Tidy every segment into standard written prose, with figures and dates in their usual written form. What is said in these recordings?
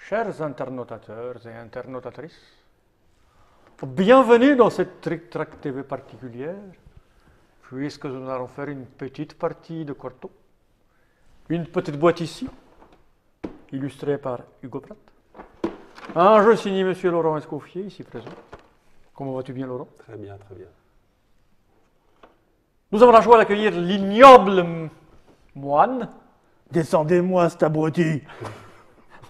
Chers internautateurs et internautatrices, bienvenue dans cette Trick Track TV particulière, puisque nous allons faire une petite partie de Corto. Une petite boîte ici, illustrée par Hugo Pratt. Un jeu signé Monsieur Laurent Escoffier, ici présent. Comment vas-tu bien, Laurent? Très bien, très bien. Nous avons la joie d'accueillir l'ignoble moine. Descendez-moi, cet abruti.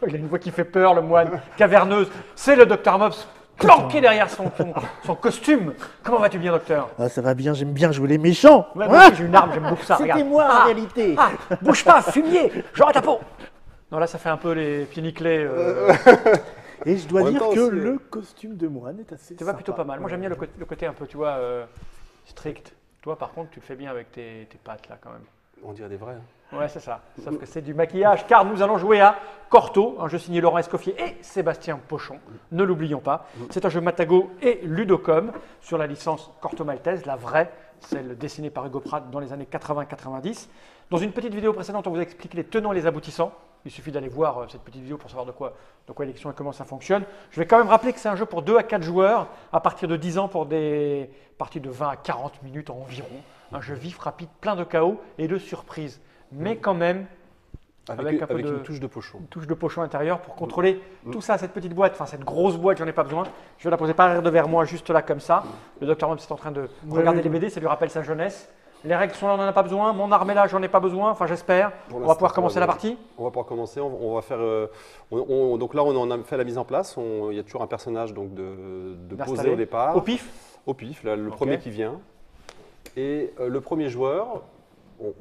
Il a une voix qui fait peur, le moine, caverneuse. C'est le docteur Mops, planqué derrière son costume. Comment vas-tu bien, docteur? Ah, ça va bien, j'aime bien jouer les méchants. Ouais, moi aussi, j'ai une arme, j'aime beaucoup ça. C'était Regarde. moi en réalité. Bouge pas, fumier, j'aurai ta peau. Non, là, ça fait un peu les pieds nickelés. Et je dois En même dire temps que aussi, le costume de moine est assez Tu vas sympa. plutôt pas mal. Moi, j'aime bien le côté un peu, tu vois, strict. Toi, par contre, tu le fais bien avec tes pattes, là, quand même. On dirait des vrais. Ouais, c'est ça. Sauf que c'est du maquillage, car nous allons jouer à Corto, un jeu signé Laurent Escoffier et Sébastien Pochon. Ne l'oublions pas. C'est un jeu Matago et Ludocom sur la licence Corto Maltese, la vraie, celle dessinée par Hugo Pratt dans les années 80-90. Dans une petite vidéo précédente, on vous a expliqué les tenants et les aboutissants. Il suffit d'aller voir cette petite vidéo pour savoir de quoi l'élection et comment ça fonctionne. Je vais quand même rappeler que c'est un jeu pour 2 à 4 joueurs, à partir de 10 ans pour des parties de 20 à 40 minutes environ. Un jeu vif, rapide, plein de chaos et de surprises. Mais quand même, Avec, un peu une touche de pochon. une touche de pochon intérieur pour contrôler tout ça, cette petite boîte, enfin cette grosse boîte, j'en ai pas besoin. Je vais la poser par devers moi, juste là comme ça. Le docteur Mops est en train de regarder les BD, ça lui rappelle sa jeunesse. Les règles sont là, on n'en a pas besoin. Mon arme est là, j'en ai pas besoin, enfin j'espère. On va pouvoir commencer la partie. On va pouvoir commencer. On va faire. Donc là, on en a fait la mise en place. Il y a toujours un personnage donc de poser au départ. Au pif. Au pif, là, le premier qui vient. Et le premier joueur,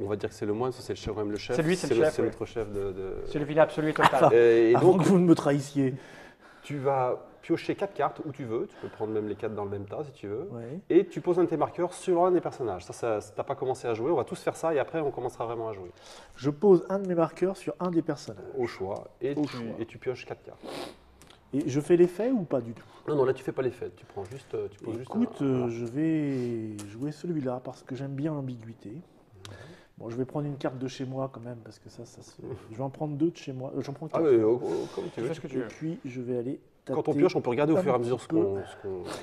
on va dire que c'est le moine, c'est quand même le chef. C'est lui, c'est le chef. C'est notre chef de. C'est le vilain absolu et total. Et Avant donc, que vous ne me trahissiez. tu vas piocher 4 cartes où tu veux. Tu peux prendre même les 4 dans le même tas si tu veux. Ouais. Et tu poses un de tes marqueurs sur un des personnages. Ça t'as pas commencé à jouer. On va tous faire ça et après, on commencera vraiment à jouer. Je pose un de mes marqueurs sur un des personnages. Au choix. Et tu pioches 4 cartes. Et je fais l'effet ou pas du tout? Non, là, tu fais pas l'effet. Tu prends juste. Tu poses Écoute, juste voilà. je vais jouer celui-là parce que j'aime bien l'ambiguïté. Bon, je vais prendre une carte de chez moi quand même parce que ça je vais en prendre 2 de chez moi. J'en prends 4. Ah, mais comme tu Tu veux. fais ce que tu Et veux. puis, je vais aller tâter. Quand on pioche, on peut regarder au fur et à mesure ce qu'on.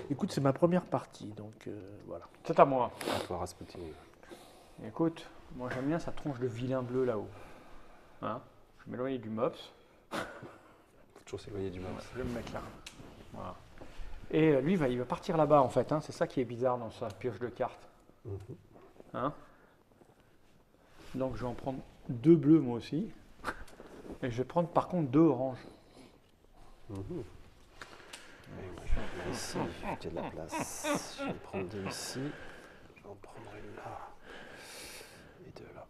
Écoute, c'est ma première partie, donc voilà. C'est à moi. À toi, Rasputin. Écoute, moi j'aime bien sa tronche de vilain bleu là-haut. Hein, je vais m'éloigner du Mops. Faut toujours s'éloigner du mouse. Je vais me mettre là. Voilà. Et lui, il va partir là-bas en fait. Hein. C'est ça qui est bizarre dans sa pioche de cartes. Hein. Donc je vais en prendre 2 bleus moi aussi. Et je vais prendre par contre 2 oranges. Ici, j'ai de la place. Je vais prendre 2 ici. Je vais en prendre une là. Et 2 là.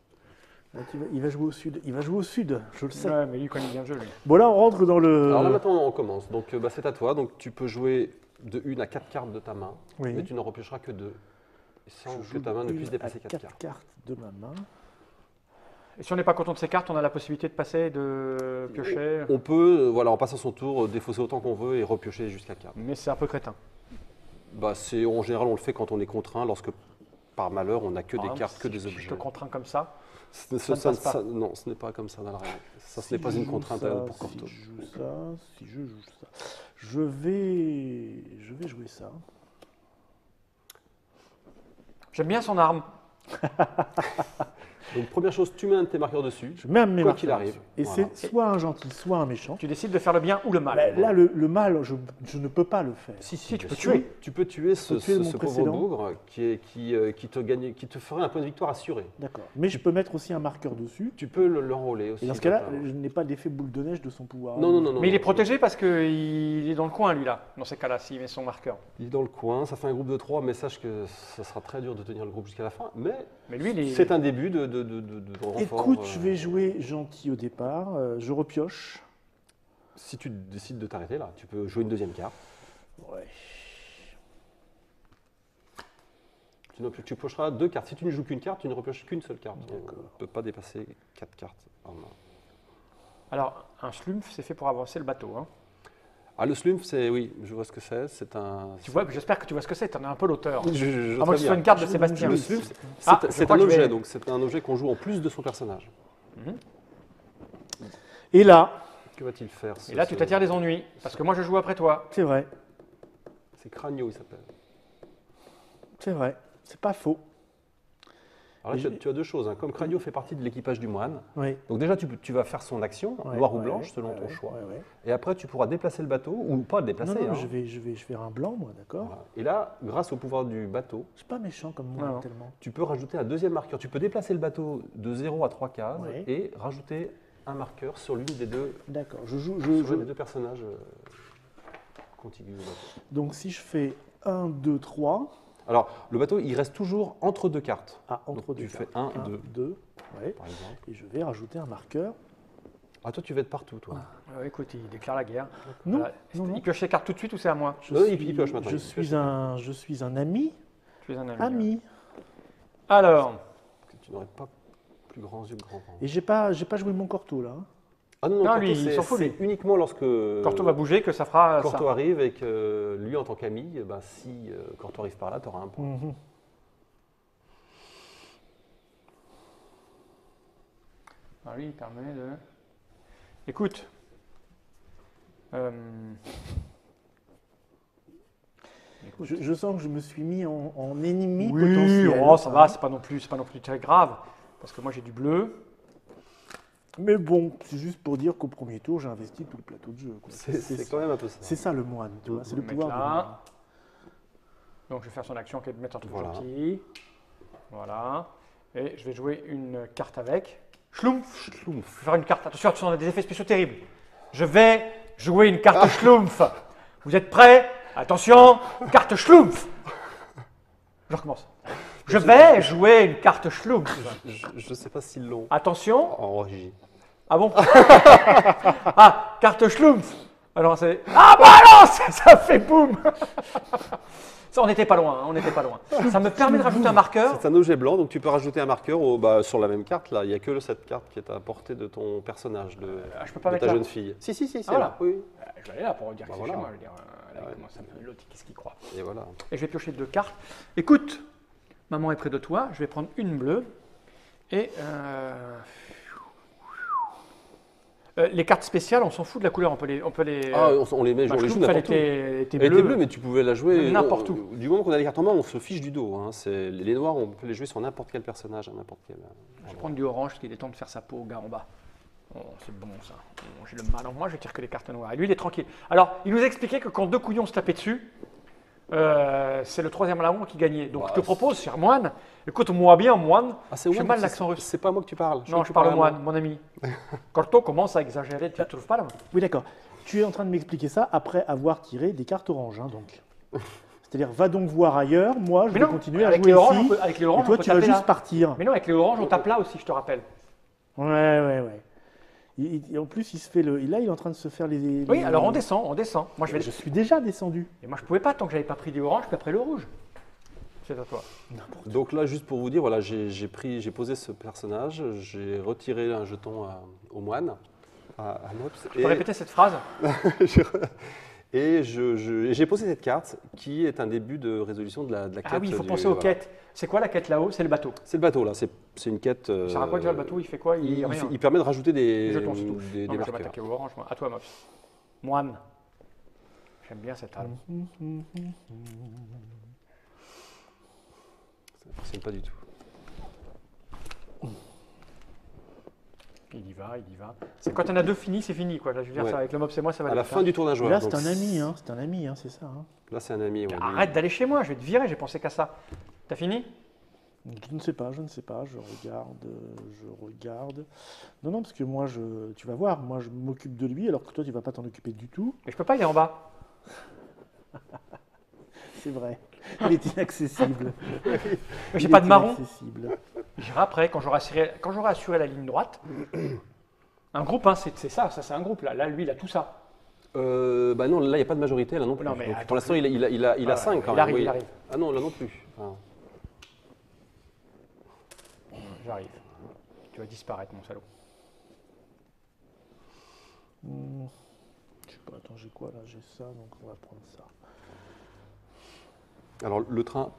Là, il va jouer au sud. Il va jouer au sud, je le sais. Ouais, mais lui, il connaît bien le jeu, lui. Bon, là, on rentre dans le. Alors là, maintenant, on commence. Donc, c'est à toi. Donc, tu peux jouer de 1 à 4 cartes de ta main. Oui. Mais tu n'en repiocheras que 2. Sans Je que ta main ne joue puisse une dépasser à 4 cartes. cartes de ma main. Et si on n'est pas content de ces cartes, on a la possibilité de passer, de piocher. On peut, voilà, en passant son tour, défausser autant qu'on veut et repiocher jusqu'à 4. Mais c'est un peu crétin. En général, on le fait quand on est contraint, lorsque par malheur, on n'a que Par des exemple, cartes, que si des je objets. te contrains comme ça. Ce- Ça ne passe pas. non, ce n'est pas comme ça dans la règle. Ça, ce Si n'est pas je une joue contrainte ça, pour Corto. Si je joue ça, je vais jouer ça. J'aime bien son arme. Donc, première chose, tu mets un de tes marqueurs dessus. Je mets un de mes Quoi marqueurs qu'il arrive. dessus. Et Voilà. c'est soit un gentil, soit un méchant. Tu décides de faire le bien ou le mal. Ben, là, le mal, je ne peux pas le faire. Si, tu Bien peux sûr. tuer. Tu peux tuer ce, Faut tuer ce- mon ce pauvre précédent. bougre qui te ferait un point de victoire assuré. D'accord. Mais je peux mettre aussi un marqueur dessus. Tu peux l'enrôler aussi. Et dans ce cas-là, je n'ai pas d'effet boule de neige de son pouvoir. Non. Mais il est protégé parce qu'il est dans le coin, lui, là. Dans ces cas-là, s'il met son marqueur. Il est dans le coin, ça fait un groupe de 3, mais sache que ça sera très dur de tenir le groupe jusqu'à la fin. Mais Mais lui, il est. c'est un début de renfort. Écoute, je vais jouer gentil au départ. Je repioche. Si tu décides de t'arrêter là, tu peux jouer une deuxième carte. Ouais. Tu piocheras 2 cartes. Si tu ne joues qu'une carte, tu ne repioches qu'une seule carte. On D'accord. ne peut pas dépasser 4 cartes en main. Alors, un schlumpf, c'est fait pour avancer le bateau. Hein. Ah, le slumph, oui, je vois ce que c'est. C'est un. Tu vois, j'espère que tu vois ce que c'est. Tu en es un peu l'auteur. Je À moins que ce soit une carte de Sébastien. Le slumph, Ah, je c'est crois un que je objet, vais- donc c'est un objet qu'on joue en plus de son personnage. Et là, Que va-t-il faire Et là, tu t'attires des ennuis, parce que moi, je joue après toi. C'est vrai, C'est Cragno, il s'appelle. c'est vrai. C'est pas faux. Alors là, Et tu as deux choses. Hein. Comme Cragno fait partie de l'équipage du moine, Oui. donc déjà, tu vas faire son action, Ouais, noire ou ouais, blanche, selon ouais, ton choix. ouais. Et après, tu pourras déplacer le bateau, ou pas le déplacer. Non, non, hein. je vais faire un blanc, moi, d'accord. Voilà. Et là, grâce au pouvoir du bateau, C'est pas méchant comme moi, Non. tellement. tu peux rajouter un deuxième marqueur. Tu peux déplacer le bateau de 0 à 3 cases Ouais. et rajouter un marqueur sur l'une des deux, D'accord, je joue. sur l'un des deux personnages contigus au bateau. Donc si je fais 1, 2, 3, Alors, le bateau, il reste toujours entre deux cartes, entre Donc, deux tu fais cartes. 1, 2. 2, ouais. par exemple. Et je vais rajouter un marqueur. Ah, toi, tu vas être partout, toi. Écoute, il déclare la guerre. Non, Voilà. non, non. Il pioche ses cartes tout de suite ou c'est à moi? Non, il pioche maintenant, Je il suis pioche. un ami. Tu es un ami. Ami. Alors, Tu n'aurais pas plus grands yeux que grands vents. Et j'ai pas joué mon corto là. Hein. Ah non, Non, Corto, lui, il s'en fout, c'est lui. uniquement lorsque Corto va bouger que ça fera Corto ça. arrive et que lui, en tant qu'ami, ben, si Corto arrive par là, tu auras un point. Mhm. Alors lui, il permet de... Écoute. Écoute. Je sens que je me suis mis en ennemi Oui, potentiel. oh, ça va, c'est pas non plus très grave. Parce que moi, j'ai du bleu. Mais bon, c'est juste pour dire qu'au premier tour, j'ai investi tout le plateau de jeu. quoi. C'est quand même un peu ça. C'est ça le moine, tu vois. C'est le Le pouvoir mec du là. moine. Donc, je vais faire son action qui est de mettre un truc Voilà. gentil. Voilà. Et je vais jouer une carte avec. Schlumpf. Je vais faire une carte. Attention, on a des effets spéciaux terribles. Je vais jouer une carte Schlumpf. Vous êtes prêts? Attention, carte Schlumpf. Je recommence. Je vais jouer une carte Schlumpf. Je ne sais pas s'ils l'ont Attention. en régie. Ah bon? Ah, carte Schlumpf. Alors c'est... Ah bah non, ça fait boum. Ça, on n'était pas loin, hein, on n'était pas loin. Ça me permet de rajouter un marqueur. C'est un objet blanc, donc tu peux rajouter un marqueur sur la même carte. Là, il n'y a que cette carte qui est à portée de ton personnage, Je peux pas de mettre ta là. jeune fille. Si, c'est voilà. là. Oui. Je vais aller là pour dire que Bah c'est voilà. chez moi. Je veux dire, là, Ouais. comment ça me... L'autre, qu'est-ce qu'il croit? Et voilà. Et je vais piocher 2 cartes. Écoute, maman est près de toi. Je vais prendre une bleue. Et les cartes spéciales, on s'en fout de la couleur. On peut les. Ah, on les met, bah, on les joue Schlumpf, elle n'importe où. était Elle bleue. était bleue, mais tu pouvais la jouer N'importe où. Du moment qu'on a les cartes en main, on se fiche du dos. Hein. Les noirs, on peut les jouer sur n'importe quel personnage, à n'importe quel. Je vais prendre du orange, parce qu'il est temps de faire sa peau au gars en bas. Oh, c'est bon ça. Oh, j'ai le mal en moi, je tire que les cartes noires. Et lui, il est tranquille. Alors, il nous a expliqué que quand 2 couillons se tapaient dessus, c'est le 3e larron qui gagnait. Donc, Bah, je te propose, cher moine, écoute-moi bien, moine. Ah, c'est Je fais Juan, mal l'accent russe. C'est pas moi que tu parles. Non, je parle au moine, mon ami. Corto commence à exagérer, tu ne trouves pas là? Oui, d'accord. Tu es en train de m'expliquer ça après avoir tiré des cartes oranges, hein, donc. C'est-à-dire, va donc voir ailleurs. Moi, je Mais vais non, continuer à avec jouer les oranges, ici. avec les Et oranges, toi, on peut tu vas taper juste là. partir. Mais non, avec les oranges, on tape là aussi, je te rappelle. Ouais. En plus, il se fait le. Là, il est en train de se faire les. Oui, alors on descend. Moi, je vais. Je suis déjà descendu. Et moi, je pouvais pas tant que j'avais pas pris du orange, puis après le rouge. C'est à toi. Donc là, juste pour vous dire, voilà, j'ai posé ce personnage, j'ai retiré un jeton au moine, à Nops, Tu peux répéter cette phrase? et j'ai posé cette carte qui est un début de résolution de la quête. Ah oui, il faut penser aux quêtes. C'est quoi la quête là-haut? C'est le bateau. C'est le bateau là, c'est une quête. Ça sert à quoi déjà le bateau? Il fait quoi? Rien. Il permet de rajouter des Jetons, c'est tout. des Non, mais je vais marqueurs. m'attaquer au orange, moi. À toi, Mops. Moine. J'aime bien cette arme. Ça ne fonctionne pas du tout. Il y va. C'est quand on a 2 finis, c'est fini quoi. Là, je veux dire, Ouais. ça, avec le Mops et moi, ça va À la vite, fin hein. du tour d'un joueur. Là, donc c'est un ami, hein. C'est un ami, hein, c'est ça. Hein. Là, c'est un ami. Ouais, Arrête d'aller chez moi, je vais te virer, j'ai pensé qu'à ça. T'as fini? Je ne sais pas. Je regarde. Non, parce que moi, tu vas voir, moi, je m'occupe de lui, alors que toi, tu vas pas t'en occuper du tout. Mais je peux pas, il est en bas. C'est vrai. Il est inaccessible. Mais j'ai Il pas est de marron. inaccessible. J'irai après, quand j'aurai assuré la ligne droite. Un groupe, hein, c'est ça, c'est un groupe. Là, lui, il a tout ça. Bah non, là, il n'y a pas de majorité, là non plus. Non, mais Donc, attends, pour l'instant, il a Voilà, 5 quand il même. arrive, oui. il arrive. Ah non, là non plus. Ah. J'arrive. Tu vas disparaître, mon salaud. Je sais pas, attends, j'ai quoi là? J'ai ça, donc on va prendre ça. Alors, le train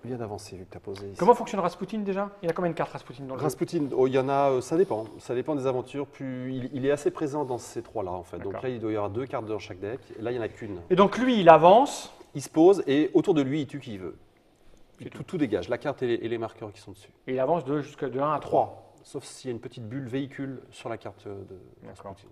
bien d'avancer vu que tu as posé ici. Comment fonctionne Rasputin déjà? Il y a combien de cartes Rasputin dans le jeu? Rasputin, oh, il y en a, ça dépend. Ça dépend des aventures. Il est assez présent dans ces trois-là en fait. Donc D'accord. là, il doit y avoir 2 cartes dans chaque deck. Et là, il n'y en a qu'une. Et donc lui, il avance. Il se pose et autour de lui, il tue qui il veut. C'est Tout dégage, la carte et les marqueurs qui sont dessus. Et il avance jusqu'à de 1 à 3. Sauf s'il y a une petite bulle véhicule sur la carte de D'accord. Rasputin.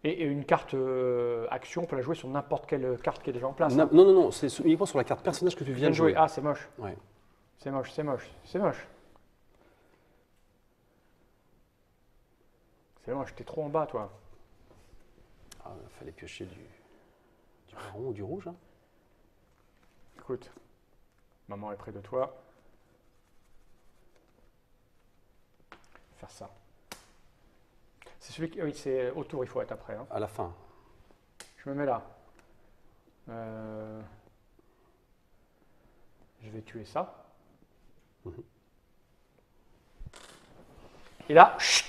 Et une carte action, on peut la jouer sur n'importe quelle carte qui est déjà en place. Non, hein. non, c'est uniquement sur la carte personnage que tu viens de jouer. Ah, c'est moche. Ouais. C'est moche, c'est moche, c'est moche. C'est moche, t'es trop en bas, toi. Ah, il fallait piocher du marron ou du rouge. Hein. Écoute, maman est près de toi. Faire ça. C'est celui qui. Oui, c'est autour, il faut être après. Hein. À la fin. Je me mets là. Je vais tuer ça. Et là, chut,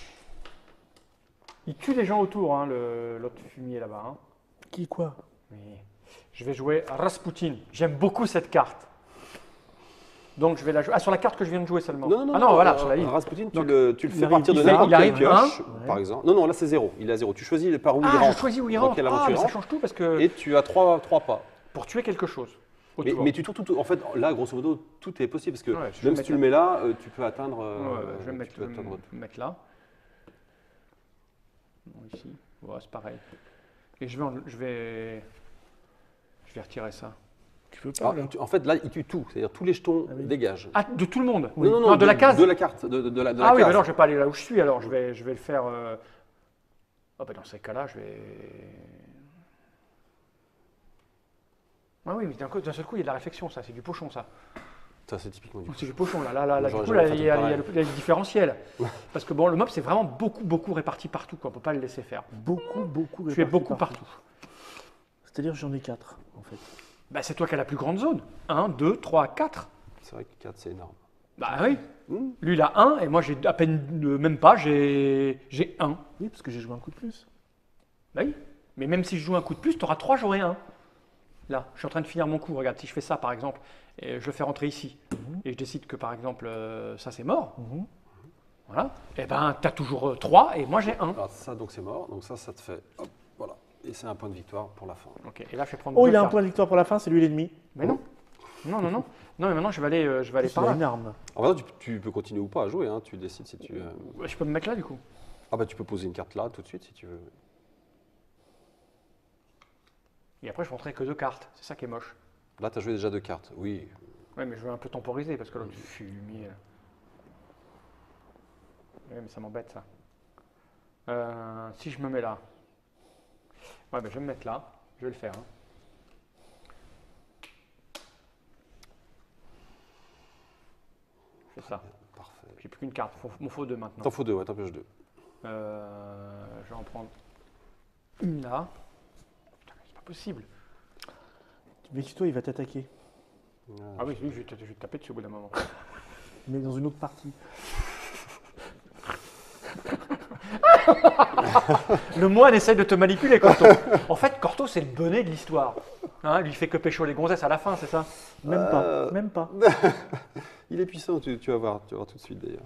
il tue les gens autour, hein, l'autre fumier là-bas. Hein. Qui quoi? Mais je vais jouer Rasputin. J'aime beaucoup cette carte. Donc je vais la jouer. Ah, sur la carte que je viens de jouer seulement. Non, ah non, voilà, sur la ligne. Rasputin, Donc, tu le fais arrive- partir de il fait- n'importe il quelle arrive pioche, un. par exemple. Non, là c'est 0. Il est à 0. Tu choisis par où il Ah, rentre. je choisis où il dans rentre. quelle Ah, aventure mais il ça rentre. change tout parce que Et tu as 3 pas. pour tuer quelque chose. Mais, autour. tu tournes tout. En fait, là, grosso modo, tout est possible. Parce que Ouais, je vais même mettre si tu le mets là, tu peux atteindre. Je vais me tu peux atteindre tout. mettre là. Non, ici. Ouais, c'est pareil. Et je vais retirer ça. Tu peux pas, Ah, là. en fait, là, il tue tout. C'est-à-dire tous les jetons Ah oui. dégagent. Ah, de tout le monde? Non, de la case? De la carte. De la Ah oui, case. mais non, je vais pas aller là où je suis alors. Je vais le faire. Ah bah dans ces cas-là, je vais. Ah oui, mais d'un seul coup, il y a de la réflexion, ça. C'est du pochon, ça. Ça, c'est typiquement du C'est du pochon, là. Du J'aurais coup, jamais là, fait il y a pareil. le différentiel. Parce que bon, le mob, c'est vraiment beaucoup réparti partout, quoi. On peut pas le laisser faire. Beaucoup. Tu es répartis beaucoup partout. C'est-à-dire que j'en ai 4, en fait. Bah, c'est toi qui as la plus grande zone. 1, 2, 3, 4. C'est vrai que 4, c'est énorme. Bah oui. Mmh. Lui, il a 1 et moi, j'ai à peine, même pas, j'ai 1. Oui, parce que j'ai joué un coup de plus. Bah oui. Mais même si je joue un coup de plus, tu auras 3, j'aurai 1. Là, je suis en train de finir mon coup. Regarde, si je fais ça, par exemple, et je le fais rentrer ici, et je décide que, par exemple, ça, c'est mort. Voilà. Et ben, tu as toujours 3 et moi, j'ai 1. Alors ça, donc c'est mort. Donc ça te fait. Hop, voilà. Et c'est un point de victoire pour la fin. Ok. Et là, je vais prendre Oh, deux il a un cartes. point de victoire pour la fin, c'est lui l'ennemi. Mais non. Non. Non, mais maintenant, je vais aller Il par a là. une arme. Alors tu peux continuer ou pas à jouer. Hein. Tu décides si tu. Je peux me mettre là, du coup. Ah bah tu peux poser une carte là tout de suite si tu veux. Et après, je montrerai que 2 cartes. C'est ça qui est moche. Là, tu as joué déjà 2 cartes. Oui. Ouais, mais je veux un peu temporiser parce que l'autre fumier. Ouais, mais ça m'embête ça. Si je me mets là. Ouais, ben je vais me mettre là. Je vais le faire. Hein. Je fais ça. Parfait. J'ai plus qu'une carte. M'en faut 2 maintenant. T'en faut 2, ouais, t'en pioches 2. Je vais en prendre une là. Putain, mais c'est pas possible. Mais toi, il va t'attaquer. Ah oui, lui, je vais te taper dessus au bout d'un moment. Mais dans une autre partie. Le moine essaye de te manipuler, Corto. En fait, Corto, c'est le bonnet de l'histoire. Hein, lui, il fait que pécho les gonzesses à la fin, c'est ça? Même pas. Même pas. Il est puissant, tu vas voir tout de suite d'ailleurs.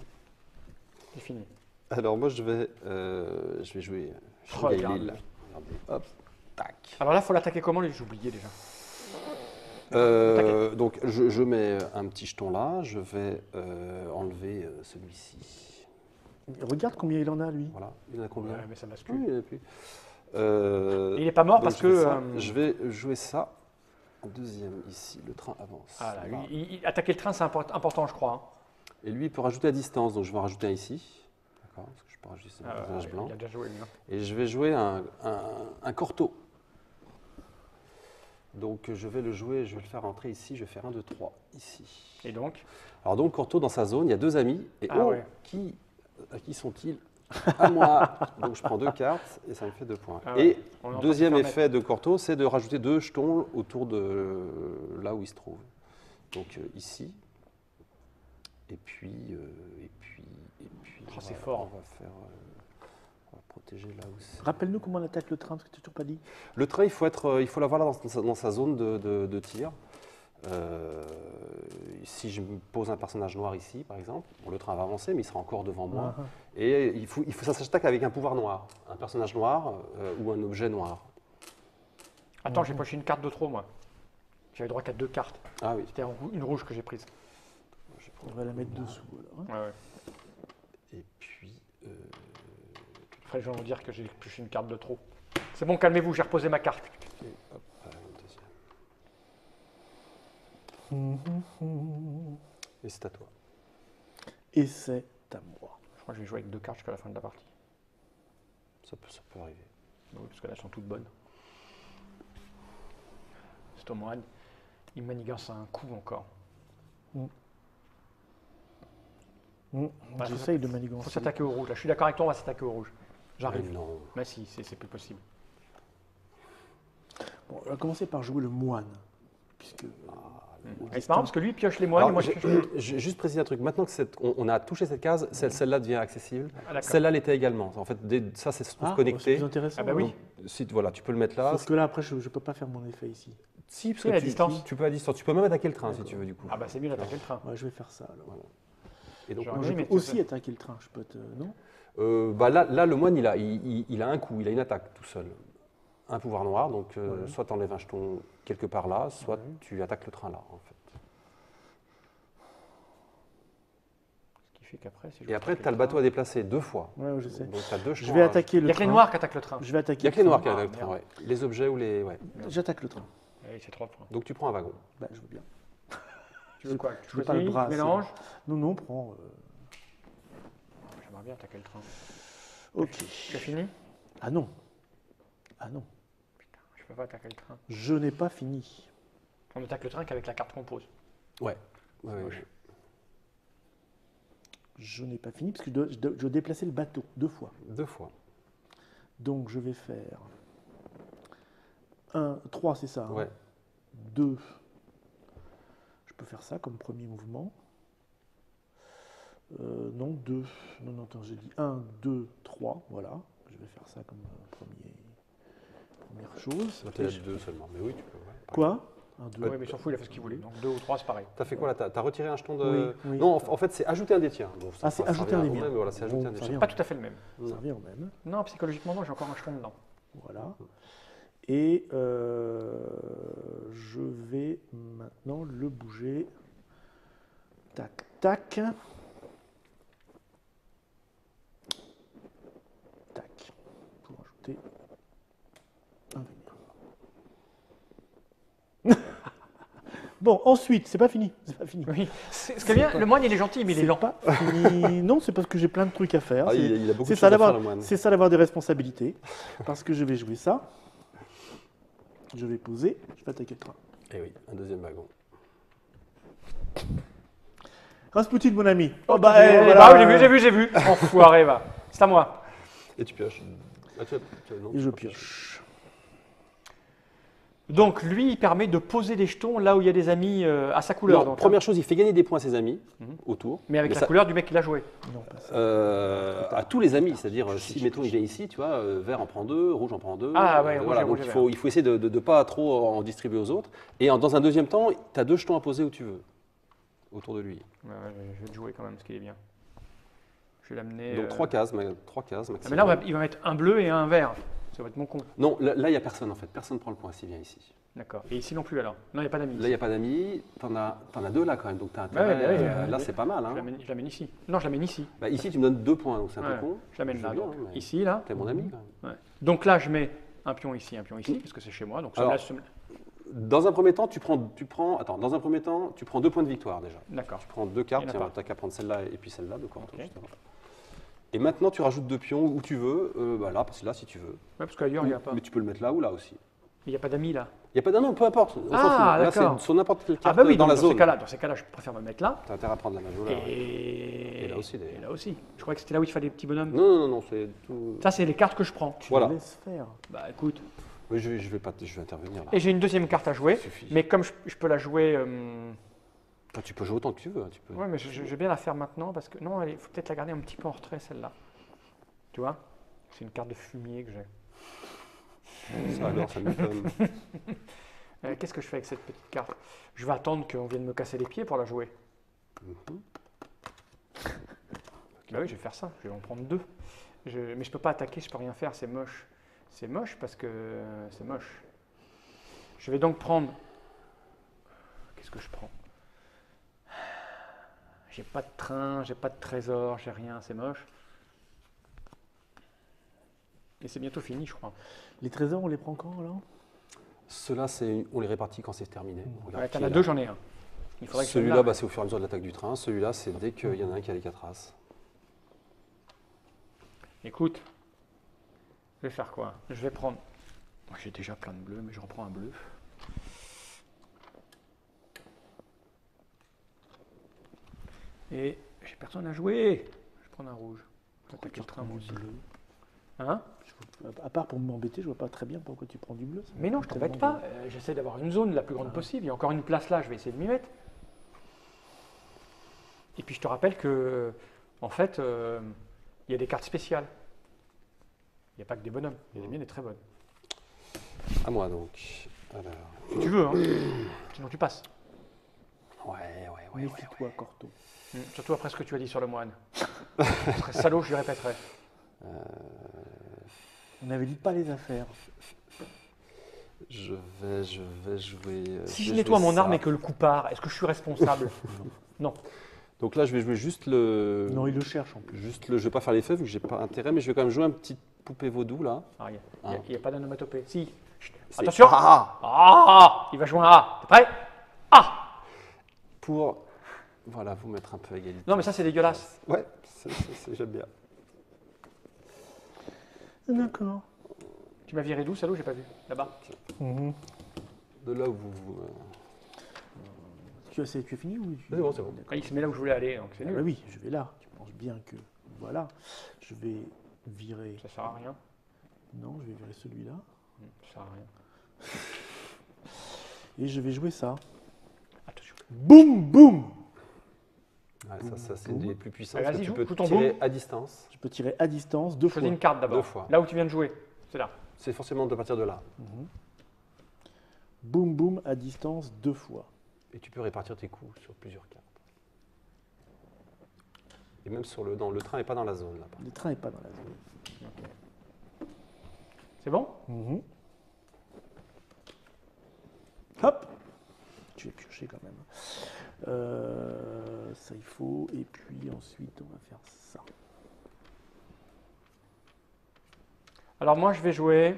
C'est fini. Alors moi je vais jouer Regarde. Gaël. Regardez, hop, tac. Alors là, il faut l'attaquer comment, lui? J'ai oublié déjà. Donc je mets un petit jeton là, je vais enlever celui-ci. Regarde combien il en a, lui. Voilà, il y en a combien? Ouais, mais ça passe Oui, plus. il y en a plus. Il n'est pas mort donc parce je fais que. ça. Je vais jouer ça en deuxième ici, le train avance. Ah là, Là. attaquer le train, c'est important, je crois. Hein. Et lui il peut rajouter à distance, donc je vais en rajouter un ici. D'accord, parce que je peux rajouter ce Ah, personnage blanc. il a déjà joué, lui. Hein. Et je vais jouer un corto. Donc je vais le jouer, je vais le faire entrer ici, je vais faire 1, 2, 3 ici. Et donc? Alors donc Corto dans sa zone, il y a 2 amis. Et Ah ouais. à qui sont-ils? À moi. Donc je prends 2 cartes et ça me fait 2 points. Ah ouais. Et On est en train de deuxième se faire effet de Corto, c'est de rajouter 2 jetons autour de là où il se trouve. Donc ici. Et puis Et puis, Oh, c'est fort. On va faire. On va protéger là où c'est. Rappelle-nous comment on attaque le train, parce que tu n'as toujours pas dit. Le train, il faut l'avoir là dans sa zone de tir. Si je me pose un personnage noir ici, par exemple, bon, le train va avancer, mais il sera encore devant moi. Et ça s'attaque avec un pouvoir noir, un personnage noir ou un objet noir. Attends, j'ai poché une carte de trop, moi. J'avais droit qu'à 2 cartes. Ah oui. C'était une rouge que j'ai prise. On va la mettre dessous. Alors, hein. Ouais. Et puis. Après, les gens vont dire que j'ai poché une carte de trop. C'est bon, calmez-vous, j'ai reposé ma carte. Et hop, une deuxième. Et c'est à toi. Et c'est à moi. Je crois que je vais jouer avec 2 cartes jusqu'à la fin de la partie. Ça peut arriver. Oui, parce que là, elles sont toutes bonnes. Stormrad, il manigance à un coup encore. J'essaye de Il faut manigancer. s'attaquer au rouge. Là, je suis d'accord avec toi, on va s'attaquer au rouge. J'arrive. Mais non. Mais si, c'est plus possible. Bon, on va commencer par jouer le moine. Puisque. Et c'est marrant parce que lui il pioche les moines Alors, et moi je pioche les... j'ai juste préciser un truc. Maintenant que on a touché cette case, celle-là devient accessible. Ah, d'accord. Celle-là l'était également. En fait, ça, c'est se trouve C'est connecté. plus intéressant. Ah bah oui. alors. Si, voilà, tu peux le mettre là. Sauf que là, après, je ne peux pas faire mon effet ici. Si, parce Oui, que à distance. tu peux à distance. Tu peux même attaquer le train si tu veux, du coup. Ah bah c'est mieux d'attaquer le train. Ouais, je vais faire ça alors. Voilà. Et donc, Genre, Moi, oui, je mais peux tu aussi peux- attaquer le train. Je peux non bah là, le moine, il a un coup, il a une attaque tout seul. Un pouvoir noir, donc soit tu enlèves un jeton quelque part là, soit tu attaques le train là, en fait. Ce qui fait qu'après, si je Et après, attaque tu as le bateau à déplacer 2 fois. Ouais, je sais. Donc, tu as 2 jetons. Je vais attaquer Il le n'y a que train. les noirs qui attaquent le train. Je vais Il attaquer n'y a que les noirs qui Ah, attaquent le train, merde. ouais. Les objets ou les. Ouais. J'attaque le train. Allez, c'est 3 points. Donc, tu prends un wagon. Bah, je veux bien. Tu veux quoi? Tu veux pas le choisis, bras, tu mélanges? Non, prends. J'aimerais bien attaquer le train. Ok. Tu as fini? Ah non. Ah non. Putain, je peux pas attaquer le train. Je n'ai pas fini. On attaque le train qu'avec la carte qu'on pose. Ouais. Ouais, moche. ouais. Je n'ai pas fini parce que je dois déplacer le bateau 2 fois. 2 fois. Donc je vais faire 3, c'est ça. Ouais. 2. Je peux faire ça comme premier mouvement. Non, 2. Non, attends, j'ai dit 1, 2, 3. Voilà. Je vais faire ça comme première chose. Tu as 2 seulement. Mais oui, tu peux. Ouais. Quoi 1, 2. Oui, mais il s'en fout, il a fait ce qu'il voulait. Donc 2 ou 3, c'est pareil. T'as fait quoi là? T'as retiré un jeton de. Oui. Non, en fait, c'est ajouter un des tiens. Bon, Ah, c'est ajouter un des miens. Voilà, c'est ajouter Bon, un des ça tiens. revient. Pas tout à fait le même. Ça revient au même. Non, psychologiquement, non, j'ai encore un jeton dedans. Voilà. Et je vais maintenant le bouger. Tac, tac. Tac. Pour ajouter un vénère. Bon, ensuite, c'est pas fini. C'est pas fini. Oui. Ce qui est bien, le moine il est gentil, mais il est lent. pas fini. Non, c'est parce que j'ai plein de trucs à faire. Ah, C'est- il a beaucoup c'est de ça choses à faire, d'avoir, le moine. c'est ça d'avoir des responsabilités. Parce que je vais jouer ça. Je vais poser. Je vais attaquer le train. Et oui, un deuxième wagon. Rasputin, mon ami. Oh Eh, bah, bah oui, j'ai vu. Enfoiré, va. C'est à moi. Et tu pioches. Ah, non, Et je tu peux pioche. Donc lui, il permet de poser des jetons là où il y a des amis à sa couleur. Non, Donc, première chose, il fait gagner des points à ses amis autour. mais avec la ça- couleur du mec qui l'a joué. Non, pas ça. à tous les amis, c'est-à-dire si mettons il vient ici, tu vois, vert en prend 2, rouge en prend 2. Ah ouais, rouge voilà, et donc rouge et il faut essayer de ne pas trop en distribuer aux autres. Et dans un deuxième temps, tu as 2 jetons à poser où tu veux, autour de lui. Ouais, je vais le jouer quand même, parce qu'il est bien. Je vais l'amener. Donc 3 cases, 3 cases Ah, maximum. mais là, il va mettre un bleu et un vert. Ça va être mon con. Non, là il n'y a personne en fait, personne ne prend le point s'il vient ici. D'accord. Et ici non plus alors. Non, il n'y a pas d'amis. Là il n'y a pas d'amis, t'en as 2 là quand même, donc tu as Ouais, ouais, là ouais. c'est pas mal. Je Hein. l'amène ici. Non, je l'amène ici. Bah, ici tu me donnes 2 points, donc c'est un Ouais, peu con. je l'amène là. veux bien, Donc. mais Ici, là. T'es mon ami quand même. Ouais. Donc là, je mets un pion ici, parce que c'est chez moi. Donc Alors, celui-là, Dans un premier temps, tu prends 2 points de victoire déjà. d'accord. Tu prends 2 cartes, Il y en a tiens, pas. t'as qu'à prendre celle-là et puis celle-là de Corto, Ok. justement. Et maintenant, tu rajoutes 2 pions où tu veux, là, parce que là, si tu veux. Ouais, parce qu'ailleurs, il n'y a pas. Mais tu peux le mettre là ou là aussi. Il n'y a pas d'amis là. Il n'y a pas d'un nom, peu importe. On s'en Ah, fout. Là, d'accord. c'est sur n'importe quelle Ah carte bah oui, dans donc la dans zone. ces cas-là, je préfère me mettre là. T'as intérêt à prendre la majole. Et... là aussi, d'ailleurs. Et là aussi. Je croyais que c'était là où il fallait les petits bonhommes. Non, c'est tout. Ça, c'est les cartes que je prends. Tu Voilà. me laisses faire. Bah écoute. Oui, je vais intervenir là. Et j'ai une deuxième carte à jouer. suffit. Mais comme je peux la jouer Enfin, tu peux jouer autant que tu veux. Hein, tu peux... Ouais, mais je vais bien la faire maintenant parce que. Non, il faut peut-être la garder un petit peu en retrait, celle-là. Tu vois? C'est une carte de fumier que j'ai. Ça alors, ça m'étonne. Qu'est-ce que je fais avec cette petite carte? Je vais attendre qu'on vienne me casser les pieds pour la jouer. Mhm. Bah oui, je vais faire ça. Je vais en prendre 2. Mais je peux pas attaquer, je peux rien faire, c'est moche. C'est moche parce que c'est moche. Je vais donc prendre. Qu'est-ce que je prends? J'ai pas de train, j'ai pas de trésor, j'ai rien, c'est moche. Et c'est bientôt fini, je crois. Les trésors, on les prend quand, là? Ceux-là, on les répartit quand c'est terminé. On regarde Ouais, qui t'en as est 2, là. j'en ai un. Il faudrait que Celui-là, celui-là. bah, c'est au fur et à mesure de l'attaque du train. Celui-là, c'est dès qu'il y en a un qui a les 4 as. Écoute, je vais faire quoi? Je vais prendre. Moi, j'ai déjà plein de bleus, mais je reprends un bleu. Et j'ai personne à jouer. Je vais prendre un rouge. Je vais attaquer le train, moi aussi. Bleu. Hein? À part pour m'embêter, je vois pas très bien pourquoi tu prends du bleu. ça. Mais non, je t'embête pas. J'essaie d'avoir une zone la plus grande possible. Il y a encore une place là, je vais essayer de m'y mettre. Et puis je te rappelle que, en fait, il y a des cartes spéciales. Il n'y a pas que des bonhommes. Il y a des miennes, des très bonnes. À moi, donc. Alors. Si tu veux, hein. Sinon tu passes. Ouais. Méfie-toi, Corto. Surtout après ce que tu as dit sur le moine. Je serais salaud, je lui répéterai. On avait dit de pas les affaires. Je vais jouer. Si je je vais nettoie jouer mon ça. arme et que le coup part, est-ce que je suis responsable? Non. Donc là, je vais jouer juste le. Non, il le cherche en plus. Je vais pas faire les feux vu que j'ai pas intérêt, mais je vais quand même jouer un petit poupée vaudou là. Ah, il n'y a pas d'onomatopée. Si. Chut. C'est Attention. A Ah, il va jouer un A. T'es prêt? A. pour voilà vous mettre un peu à égalité. Non, mais ça c'est dégueulasse. Ouais, j'aime bien. D'accord. Tu m'as viré d'où, salaud? J'ai pas vu. Là-bas. De là où vous. Tu as fini ou tu... C'est bon, c'est bon. Ah, il se met là où je voulais aller, donc c'est Ah nul. bah oui, je vais là. Tu penses bien que... Voilà. Je vais virer... Ça sert à rien. Non, je vais virer celui-là. Ça sert à rien. Et je vais jouer ça. Attention. Boum, boum. Ouais, ça c'est une des plus puissantes. Allez, vas-y, Tu joue, peux joue ton tirer boum. à distance. Je peux tirer à distance 2 fois. Choisis une carte d'abord. 2 fois. Là où tu viens de jouer. C'est là. C'est forcément de partir de là. Boum, boum, à distance 2 fois. Et tu peux répartir tes coups sur plusieurs cartes. Et même sur le train n'est pas dans la zone là. Le train n'est pas dans la zone. C'est bon? Hop. Je vais piocher quand même. Ça il faut. Et puis ensuite, on va faire ça. Alors moi je vais jouer.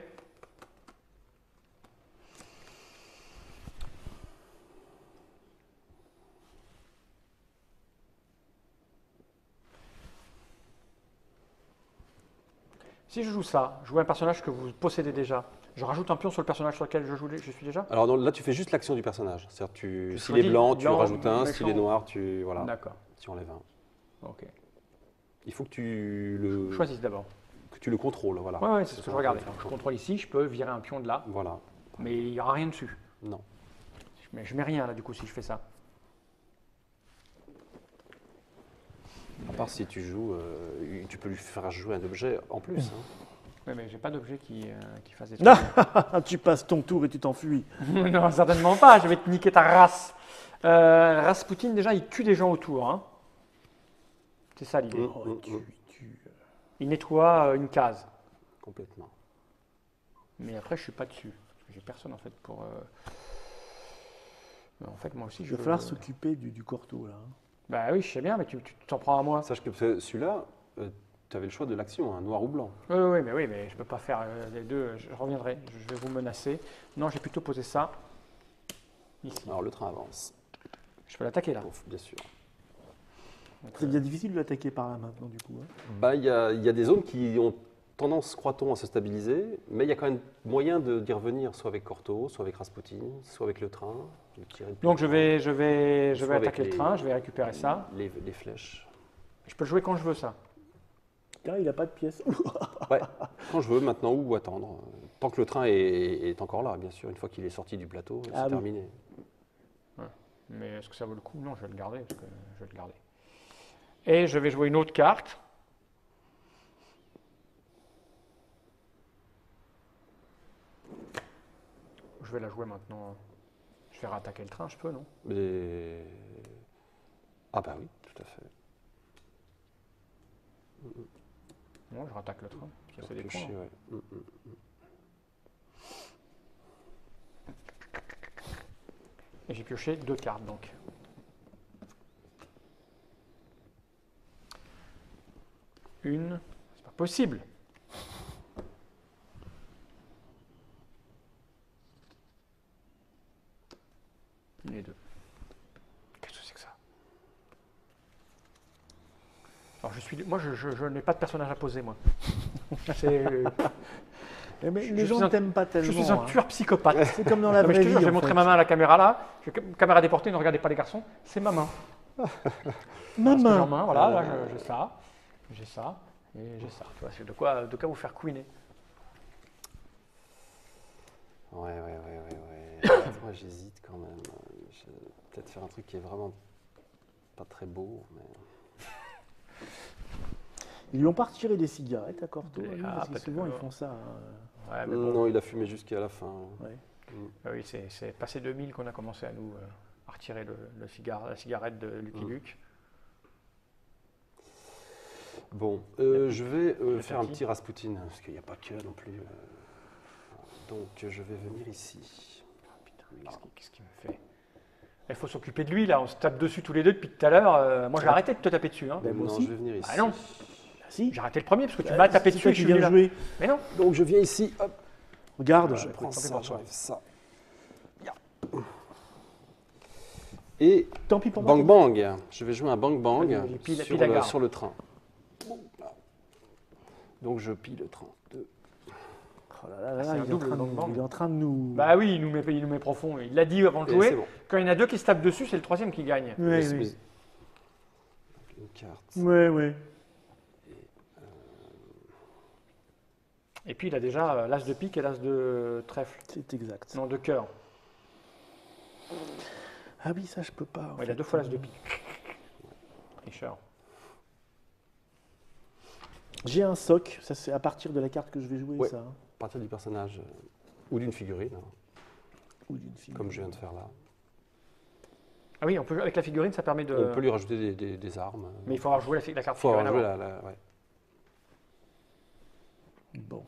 Si je joue ça, jouer un personnage que vous possédez déjà, je rajoute un pion sur le personnage sur lequel je suis déjà? Alors là tu fais juste l'action du personnage. C'est-à-dire s'il est choisis blanc, tu blanc, rajoutes un, méchant. s'il est noir, tu voilà, D'accord. tu enlèves un. Ok. Il faut que tu le Choisis d'abord. contrôles, voilà. Ouais, c'est ce que je ça, regardais. c'est Donc, je important. contrôle ici, je peux virer un pion de là, Voilà. mais il n'y aura rien dessus. Non. Je mets rien là du coup si je fais ça. À part si tu joues, tu peux lui faire jouer un objet en plus. Hein. Oui, mais j'ai pas d'objet qui fasse des Non. trucs. Tu passes ton tour et tu t'enfuis. Non, certainement pas. Je vais te niquer ta race. Rasputin, déjà, il tue des gens autour. Hein. C'est ça l'idée. Oh, Il nettoie une case. Complètement. Mais après, je suis pas dessus. Parce que j'ai personne en fait pour. Mais en fait, moi aussi, Il je. va falloir s'occuper du corto là. Bah oui, je sais bien, mais tu t'en prends à moi. Sache que celui-là, tu avais le choix de l'action, hein, noir ou blanc. Oui, mais je peux pas faire les deux. Je reviendrai. Je vais vous menacer. Non, j'ai plutôt posé ça ici. Alors le train avance. Je peux l'attaquer là. Bien sûr. Donc, C'est bien difficile de l'attaquer par là maintenant du coup. Hein. Bah, il y a des zones qui ont tendance, croit-on, à se stabiliser, mais il y a quand même moyen d'y revenir, soit avec Corto, soit avec Rasputin, soit avec le train. Donc je vais Soit avec attaquer le train, je vais récupérer ça. Les flèches. Je peux le jouer quand je veux ça. Car il n'a pas de pièces. Ouais, quand je veux, maintenant ou attendre. Tant que le train est encore là, bien sûr. Une fois qu'il est sorti du plateau, c'est Ah oui. terminé. Mais est-ce que ça vaut le coup? Non, je vais le garder, parce que je vais le garder. Et je vais jouer une autre carte. Je vais la jouer maintenant. Je vais rattaquer le train, je peux, non? Mais... Ah bah oui, tout à fait. Non, je rattaque le train. Ça, c'est des Piocher, points. ouais. Et j'ai pioché 2 cartes, donc. Une. C'est pas possible. Les 2. Qu'est-ce que c'est que ça? Alors moi je n'ai pas de personnage à poser, moi. Mais Je les gens suis ne un- t'aiment pas tellement. Je suis un hein. tueur psychopathe. C'est comme dans la Non, mais vraie je te jure, vie. je vais en montrer fait. ma main à la caméra là. Caméra déportée, ne regardez pas les garçons. C'est ma main. Ma Voilà ce que j'ai en main. main, voilà, là j'ai ça. J'ai ça. Et j'ai ça. Tu vois, c'est de quoi vous faire couiner. Ouais. Moi, j'hésite quand même. Je vais peut-être faire un truc qui est vraiment pas très beau. Mais... Ils lui ont pas retiré des cigarettes à Corto, Ah, lui, parce que peut-être souvent que- ils font ça. Ouais, mais bon. Non, il a fumé jusqu'à la fin. Ouais. Ah oui, c'est passé 2000 qu'on a commencé à nous à retirer la cigarette de Lucky Luke. Bon, je vais faire un petit Rasputin, parce qu'il n'y a pas que non plus. Donc, je vais venir ici. Putain, mais qu'est-ce qu'il me fait? Il faut s'occuper de lui là, on se tape dessus tous les deux depuis tout à l'heure. Moi j'ai arrêté de te taper dessus. Hein. Ben, moi non, aussi. je vais venir ici. Ah non, Ah, si. j'ai arrêté le premier parce que tu m'as tapé C'est dessus toi et je qui suis viens venu là. jouer. Mais non, Donc, je viens ici, hop, Regarde. je écoute, prends tant pis ça, pour toi. j'enlève ça. Et Tant pis pour moi. bang bang, je vais jouer un bang bang Vas-y, pile sur, la gare. sur le train. Donc, je pille le train. Oh là là, C'est un il est en double train de bang nous- bang. il est en train de nous. bah oui, il nous met profond. Il l'a dit avant de Et jouer. c'est bon. Quand il y en a deux qui se tapent dessus, c'est le troisième qui gagne. Ouais, Je oui. suis- Une carte. Ouais. Et puis il a déjà l'as de pique et l'as de trèfle. C'est exact. Non, de cœur. Ah oui, ça je peux pas. en Ouais, il a fait. 2 fois l'as de pique. Richard. J'ai un soc, ça c'est à partir de la carte que je vais jouer, Ouais. ça. hein. À partir du personnage ou d'une figurine, Ou d'une fille. comme je viens de faire là. Ah oui, avec la figurine, ça permet de. On peut lui rajouter des armes. Mais il faut avoir joué la carte faut avoir figurine joué avant. ouais. Bon.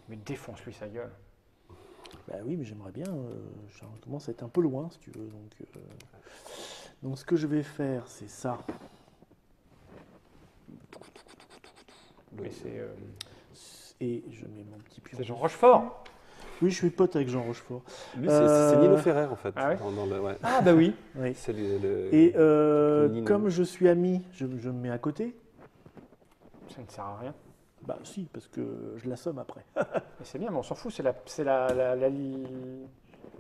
Mais défonce-lui sa gueule. Bah oui, mais j'aimerais bien. Je commence à être un peu loin, si tu veux. Donc ce que je vais faire, c'est ça. Mais c'est Et je mets mon petit pion. c'est Jean Rochefort. Oui, je suis pote avec Jean Rochefort. Lui, c'est Nino Ferrer en fait. Ah ouais ouais. Ah bah oui. Oui. C'est Et Nino. comme je suis ami, je me mets à côté. Ça ne sert à rien. Bah si, parce que je l'assomme après. Mais c'est bien, mais on s'en fout. C'est la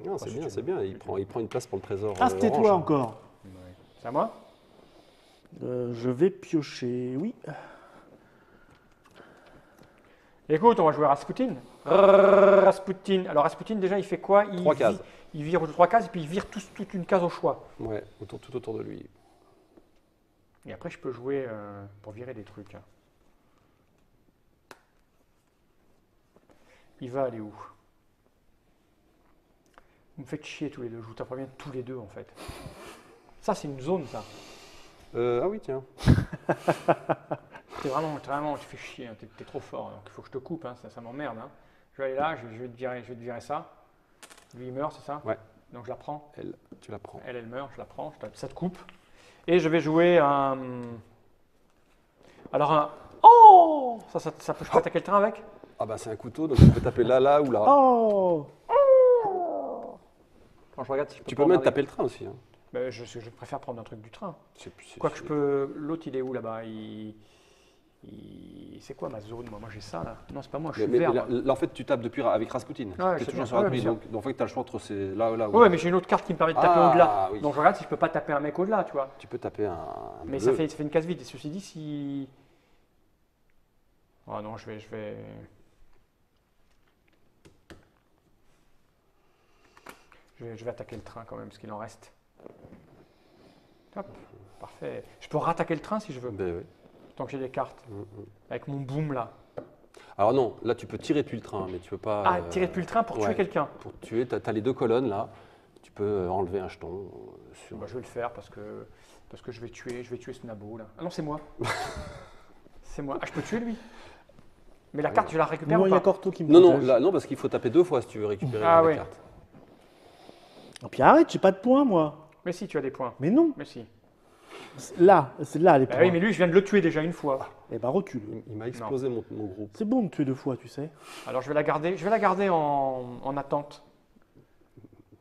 Non, c'est bien, c'est bien. Il prend une place pour le trésor. Ah, c'était orange. toi encore. C'est à moi. Je vais piocher, oui. Écoute, on va jouer Rasputin. Rasputin. Alors Rasputin, déjà, il fait quoi? Trois cases. Il vire 3 cases et puis il vire toute une case au choix. Ouais, tout autour de lui. Et après, je peux jouer pour virer des trucs. Il va aller où? Vous me faites chier tous les deux. Je vous tape bien tous les deux, en fait. Ça, c'est une zone, ça. Ah oui, tiens. T'es vraiment, tu fais chier. Hein. T'es trop fort. Donc, il faut que je te coupe. Hein. Ça m'emmerde. Hein. Je vais aller là. Je vais te virer ça. Lui, il meurt, c'est ça? Ouais. Donc, je la prends. Tu la prends. Elle meurt. Je la prends. Ça te coupe. Et je vais jouer un. Alors, un. Oh! Ça peut, je peux attaquer le train avec? Ah bah c'est un couteau, donc tu peux taper là ou là. Oh! Quand je regarde si je peux Tu pas peux même regarder. taper le train aussi. Hein. Ben, je préfère prendre un truc du train. C'est- Quoique je peux. L'autre, il est où là-bas? C'est quoi ma zone? Moi j'ai ça là. Non, c'est pas moi, je suis Mais vert. là, moi. là, en fait, tu tapes depuis avec Rasputin. Ouais, tu je es sais toujours bien. sur Ouais, Rasputin. bien Donc en fait, tu as le choix entre ces là ou Ouais, mais j'ai une autre carte qui me permet de taper Ah, au-delà. oui. Donc je regarde si je peux pas taper un mec au-delà, tu vois. Tu peux taper un Mais bleu. ça fait une case vide. Et ceci dit, si. Oh non, je vais. Je vais attaquer le train quand même, parce qu'il en reste. Hop, parfait. Je peux rattaquer le train si je veux, Ben oui. tant que j'ai des cartes. Avec mon boom là. Alors non, là tu peux tirer depuis le train, mais tu peux pas. Ah, tirer depuis le train pour tuer ouais. quelqu'un. Pour tuer, tu as les deux colonnes là. Tu peux enlever un jeton sur. Bah, je vais le faire parce que je vais tuer ce nabo là. Ah non, c'est moi. C'est moi. Ah, je peux tuer lui. Mais la carte, je la récupère Non, ou il y a pas? Corto qui me Non, protège. là, non, parce qu'il faut taper 2 fois si tu veux récupérer Ah la ouais. carte. Et puis arrête, j'ai pas de points, moi. Mais si, tu as des points. Mais non, Mais si. là, c'est là les Bah points. oui, mais lui, je viens de le tuer déjà une fois. Eh ben recule. Il m'a explosé mon groupe. C'est bon de tuer 2 fois, tu sais. Alors je vais la garder. Je vais la garder en attente.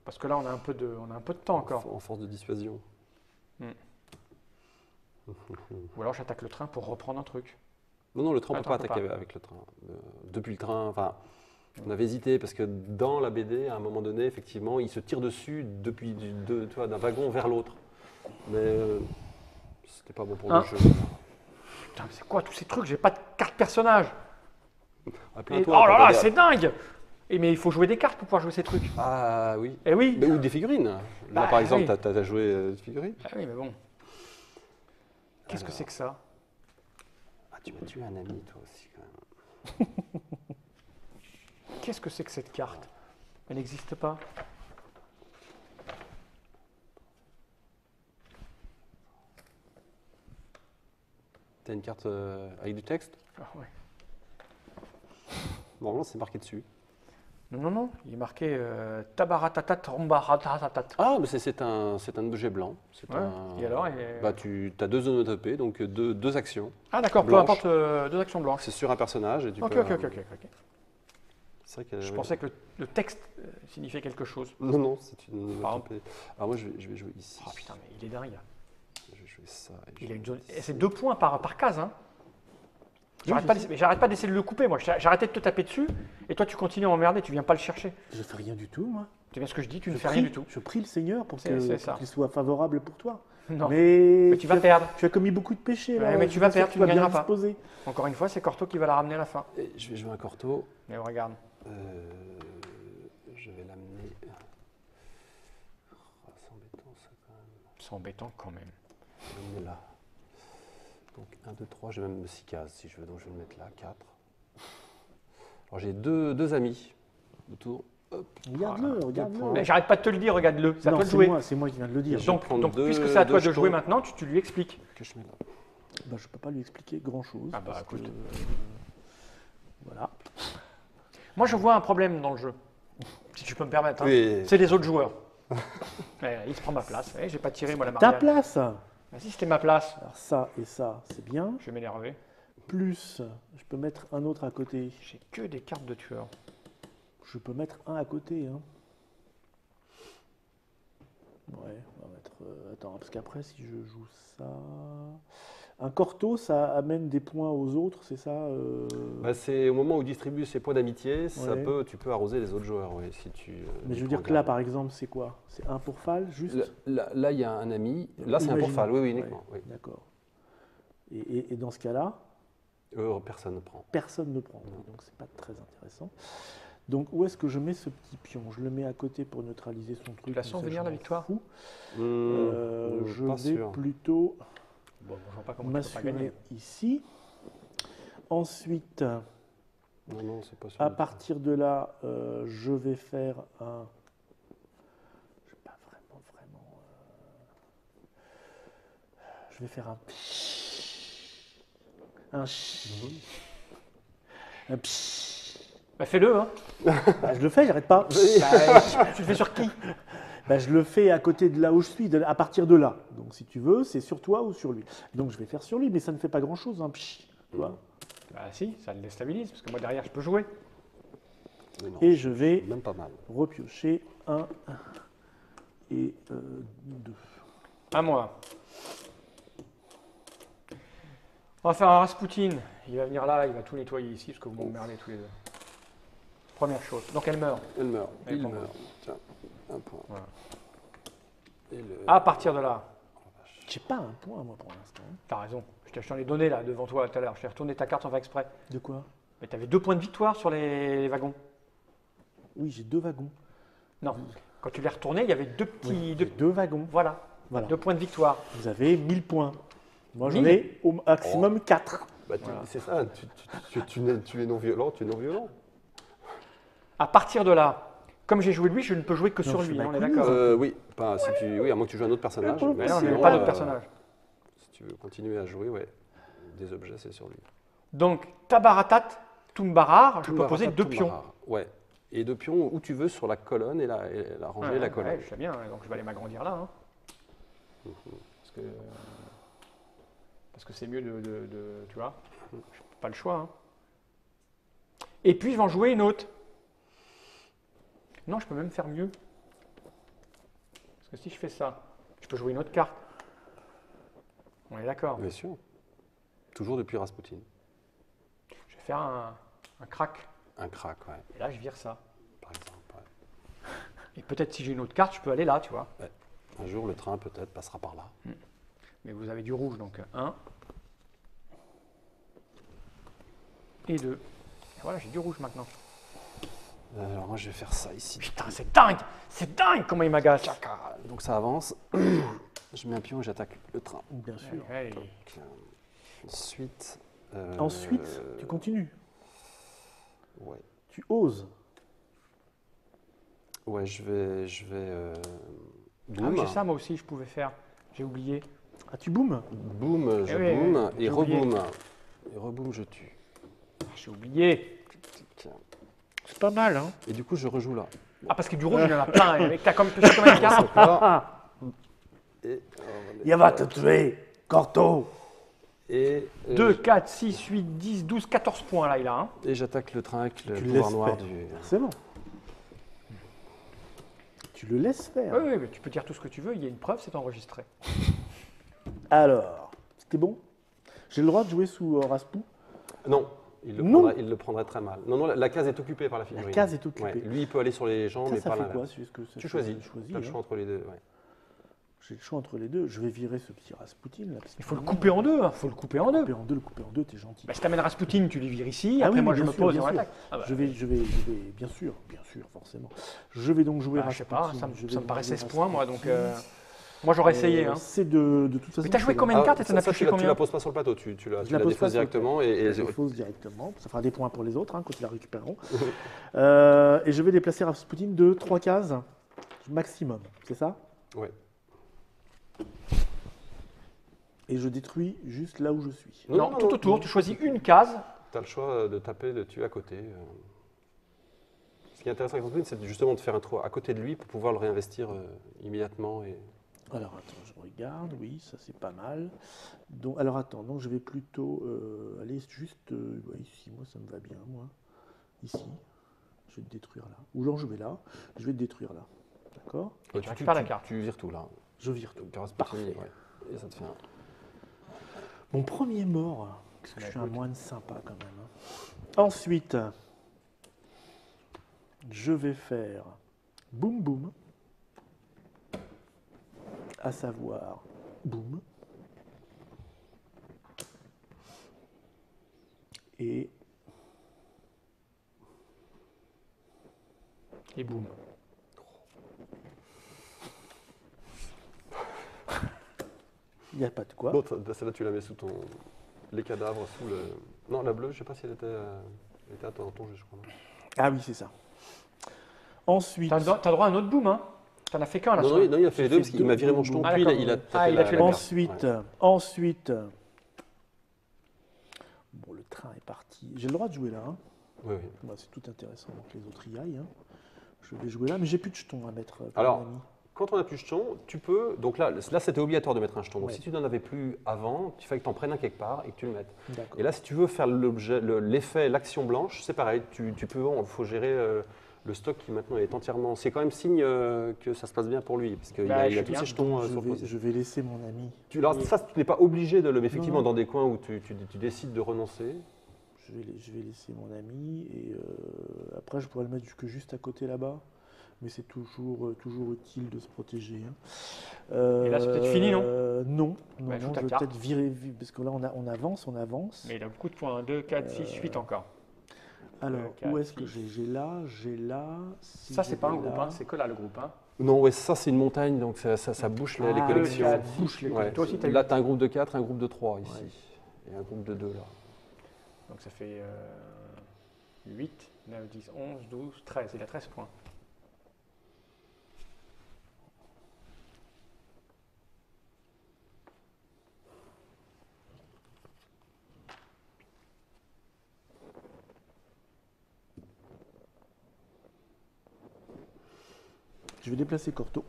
Parce que là, on a un peu de temps encore. En force de dissuasion. Ou alors j'attaque le train pour reprendre un truc. Non, le train, on ne peut Attends, pas on peut attaquer avec le train. Depuis le train, enfin, on avait hésité parce que dans la BD, à un moment donné, effectivement, il se tire dessus depuis d'un wagon vers l'autre. Mais c'était pas bon pour le jeu. Putain, mais c'est quoi tous ces trucs? J'ai pas de carte personnage. Et- Appelle-toi, oh là là, regarde. c'est dingue! Mais il faut jouer des cartes pour pouvoir jouer ces trucs. Ah oui. Eh oui! Mais, ou des figurines. Là, Bah, par exemple, oui. tu as joué des figurines. Ah oui, mais bon. Qu'est-ce que Alors. c'est que ça? Ah, tu m'as tué un ami, toi aussi, quand même. Qu'est-ce que c'est que cette carte? Elle n'existe pas. T'as une carte avec du texte? Ah ouais. Normalement, c'est marqué dessus. Non, il est marqué Tabaratatat Rombaratatat. Ah, mais c'est un objet blanc. C'est Ouais. un... Et alors Bah, tu as 2 onomatopées, donc deux actions. Ah d'accord, peu Blanche. importe, deux actions blanches. C'est sur un personnage et tu Ok, peux... ok. C'est vrai que, Je pensais que le texte signifiait quelque chose. Non, c'est une Pardon. onomatopée. Alors moi, je vais jouer ici. Oh putain, mais il est dingue. Je vais jouer ça. et je Il a une vais zone. ici. Et c'est 2 points par case, hein. Oui, J'arrête pas d'essayer de le couper, moi. J'arrêtais de te taper dessus, et toi tu continues à m'emmerder, tu viens pas le chercher. Je fais rien du tout, moi. C'est bien ce que je dis, tu ne Je fais prie- rien du tout. Je prie le Seigneur pour C'est ça. qu'il soit favorable pour toi. Non, Mais tu vas perdre. Tu as commis beaucoup de péchés. Ouais, là. mais Je tu vas pense que perdre, tu vas ne bien gagneras pas. disposer. Encore une fois, c'est Corto qui va la ramener à la fin. Et je vais jouer un corto. Mais regarde. Je vais l'amener. Oh, c'est embêtant ça quand même. C'est embêtant quand même. Je vais l'amener là. Donc 1, 2, 3, j'ai même 6 cases si je veux, donc je vais le mettre là, 4. Alors j'ai deux amis autour. Hop. Regarde-le, regarde-le. Mais j'arrête pas de te le dire, regarde-le. C'est à Non, toi de jouer. c'est moi qui viens de le dire. Je vais Donc, prendre deux- puisque c'est à toi deux de jouer jetons. maintenant, tu lui expliques. Que je mets là. Bah, je peux pas lui expliquer grand-chose. Ah bah, parce que, écoute. voilà. Moi, je vois un problème dans le jeu. Si tu peux me permettre. Hein. Oui. C'est les autres joueurs. Ouais, il se prend ma place. Ouais, j'ai pas tiré, moi, la Ta Marianne. place. Si c'était ma place, Alors ça et ça, c'est bien. je vais m'énerver. Plus, je peux mettre un autre à côté. J'ai que des cartes de tueur. Je peux mettre un à côté. Hein. Ouais, on va mettre... attends, parce qu'après, si je joue ça... Un corto, ça amène des points aux autres, c'est ça Bah, c'est au moment où tu distribues ces points d'amitié, Ouais. tu peux arroser les autres joueurs. Oui, si tu, Mais je les veux dire prends que là, garde. par exemple, c'est quoi? C'est un pour Fall, juste Là, il y a un ami. Là, c'est un Imagine. pourfal. Oui, Ouais, uniquement. Oui. D'accord. Et dans ce cas-là, Personne ne prend. personne ne prend. Donc, c'est pas très intéressant. Donc, où est-ce que je mets ce petit pion? Je le mets à côté pour neutraliser son truc. Tu la mais sens ça, venir, je la m'en victoire fous. Je pas vais sûr. plutôt Bon, je vois pas comment tu peux pas gagner. m'assurer ici. Ensuite, Non, c'est pas sûr. à partir de là, je vais faire un... Je vais pas vraiment... Je vais faire un... Un... Un... Bah fais-le, hein. Bah, je le fais, j'arrête pas. Bah, tu le fais sur qui? Bah, je le fais à côté de là où je suis, à partir de là. Donc si tu veux, c'est sur toi ou sur lui. Donc je vais faire sur lui, mais ça ne fait pas grand-chose. Hein. Tu vois. Bah si, ça le déstabilise, parce que moi derrière je peux jouer. Mais non, Et je vais même pas mal. repiocher 1 et 2. À moi. On va faire un Rasputin. Il va venir là, il va tout nettoyer ici, parce que vous m'emmerdez tous les deux. Première chose. Donc elle meurt. Elle meurt. Elle Il tombe. meurt. Tiens, un point. Voilà. Et le... À partir de là, J'ai pas un point, moi, pour l'instant. t'as raison. Je t'en ai donné là devant toi tout à l'heure. Je t'ai retourné ta carte sans faire exprès. De quoi? Mais t'avais 2 points de victoire sur les wagons. Oui, j'ai 2 wagons. Non. Quand tu l'as retourné, il y avait deux petits. Oui, j'ai 2 wagons. Voilà. Voilà. 2 points de victoire. Vous avez 1000 points. Moi, j'en 1000. ai au maximum 4. Bah, Voilà. c'est ça, tu es non-violent, tu es non-violent. À partir de là, comme j'ai joué lui, je ne peux jouer que sur je suis lui, hein, on est Macoun. d'accord. Oui, pas, si oui, à moins que tu joues un autre personnage. Ouais, Mais non, sinon, mais pas d'autres personnages. Si tu veux continuer à jouer, ouais, des objets, c'est sur lui. Donc, Tabaratat, Tumbarar, je peux Tumbarar, poser 2 pions. Tumbarar, ouais. Et 2 pions où tu veux sur la colonne et la rangée et la colonne. Ouais, je sais bien, donc je vais aller m'agrandir là. Hein. Parce que c'est mieux tu vois, pas le choix. Hein. Et puis je vais en jouer une autre. Non, je peux même faire mieux. Parce que si je fais ça, je peux jouer une autre carte. On est d'accord. Bien sûr. Toujours depuis Rasputin. Je vais faire un crack. Un crack, ouais, Et là, je vire ça. par exemple. Ouais. Et peut-être si j'ai une autre carte, je peux aller là, tu vois. Ouais. Un jour, le train peut-être passera par là. Mais vous avez du rouge, donc 1. Et 2. Et voilà, j'ai du rouge maintenant. Alors moi, je vais faire ça ici. Putain, c'est dingue! C'est dingue comment il m'agace! Donc ça avance. Je mets un pion et j'attaque le train. Bien sûr. Ouais, Ensuite. Ensuite, tu continues. Ouais. Tu oses. Ouais, je vais. Ah Boum. oui, c'est ça moi aussi je pouvais faire. J'ai oublié. Ah, tu boomes. Boum, je Eh oui, boum j'ai et oublié. reboum. Et reboum, je tue. J'ai oublié. Tiens. C'est pas mal, hein. Et du coup, je rejoue là. Ah parce que du rouge il y en a plein. Et t'as comme pêché combien de cartes? D'accord. Et, Il va te tuer, Corto. et, 2, 4, 6, 8, 10, 12, 14 points là il a. Hein. et j'attaque le train avec le Tu le pouvoir laisses noir faire. du. Forcément. Tu le laisses faire. Oui, oui, mais tu peux dire tout ce que tu veux. Il y a une preuve, c'est enregistré. Alors, c'était bon. J'ai le droit de jouer sous Raspou. Non, Non. il le prendrait très mal. Non, non, la case est occupée par la figurine. La case est occupée. Ouais, lui, il peut aller sur les gens, mais Ça pas fait l'inverse. quoi c'est ce que ça Tu fait- choisis. je choisis, Tu as le hein. choix entre les deux. Ouais. J'ai le choix entre les deux. Je vais virer ce petit Rasputin là. parce Il faut le que- couper en deux. Il faut le couper en deux. Le couper en deux, t'es gentil. Bah, si t'amènes Rasputin, tu les vires ici. Ah Après oui, moi mais je bien me sûr, pose et bien on sûr. attaque. Ah bah, Je vais, bien sûr, forcément. Je vais donc jouer bah, je sais Rasputin. pas, ça Je vais me donc paraît jouer 16 points moi donc. Rasputin. Moi j'aurais essayé. Hein. C'est de toute façon. Mais t'as joué c'est- combien de Ah, cartes et t'en as ça, pioché tu combien? la poses pas sur le plateau, tu la Je la pose pas défausses sur le directement. Et, Je pose directement. Ça fera des points pour les autres hein, quand ils la récupéreront. Et je vais déplacer Rasputin de 3 cases maximum. C'est ça? Ouais. Et je détruis juste là où je suis. Non, tout autour, tu choisis une case. Tu as le choix de taper, de tuer à côté. Ce qui est intéressant avec Rasputin, c'est justement de faire un trou à côté de lui pour pouvoir le réinvestir immédiatement. Et... Alors attends, je regarde, oui, ça c'est pas mal. Donc, alors attends, donc je vais plutôt aller juste ici, moi ça me va bien, moi. Ici, je vais te détruire là. Ou genre je vais là, je vais te détruire là. D'accord? Et tu récupères la carte. Tu vires tout là. Je vire tout. Rasputin, Parfait. ouais. Et ça te fait un... Mon premier mort, parce que Bah, je suis un écoute. moine sympa quand même. Hein. Ensuite, je vais faire boum boum, à savoir boum, et Et boum. il n'y a pas de quoi. Bon, celle-là, tu la mets sous ton... Les cadavres, sous le... Non, la bleue, je sais pas si elle était à ton jeu, je crois. non Ah oui, c'est ça. Ensuite, T'as droit à un autre boom, hein? T'en as fait qu'un là. Non, ce non, soir. il a fait les deux parce qu'il m'a viré mon jeton, Ah, puis d'accord. il a tapé Ah, il a tué la carte. ensuite, Ouais. ensuite, bon, le train est parti. J'ai le droit de jouer là. Hein. Oui, oui. Bah, c'est tout intéressant, donc les autres y aillent. Hein. Je vais jouer là, mais j'ai plus de jetons à mettre. Pour Alors, mon ami. Quand on n'a plus de jeton, tu peux. Donc là c'était obligatoire de mettre un jeton. Donc Ouais. si tu n'en avais plus avant, il fallait que tu en prennes un quelque part et que tu le mettes. D'accord. Et là, si tu veux faire l'effet, l'action blanche, c'est pareil. Tu peux, il faut gérer le stock qui maintenant est entièrement. C'est quand même signe que ça se passe bien pour lui, parce qu'il Bah, a, il a je tous viens. ses jetons je, surposés. je vais laisser mon ami. Alors ça, tu n'es pas obligé de le mettre effectivement Non. dans des coins où tu décides de renoncer. Je vais laisser mon ami et après je pourrais le mettre que juste à côté là-bas. Mais c'est toujours utile de se protéger. Hein. Et là, c'est peut-être fini, non? Non, Bah, non, joue ta je vais carte. peut-être virer, parce que là on avance. Mais il a beaucoup de points. 2, 4, 6, 8 encore. Alors, quatre, où est-ce que six. j'ai là, si Ça, c'est pas un j'ai groupe, là. hein. C'est que là le groupe. Hein. Non, ouais, ça c'est une montagne, donc ça bouche les Ah, collections. Ça bouche les Ouais. Toi aussi, tu as Là, tu as un groupe de 4, un groupe de 3 ici. Ouais. Et un groupe de 2 là. Donc ça fait 8, 9, 10, 11, 12, 13. Il a 13 points. Je vais déplacer Corto.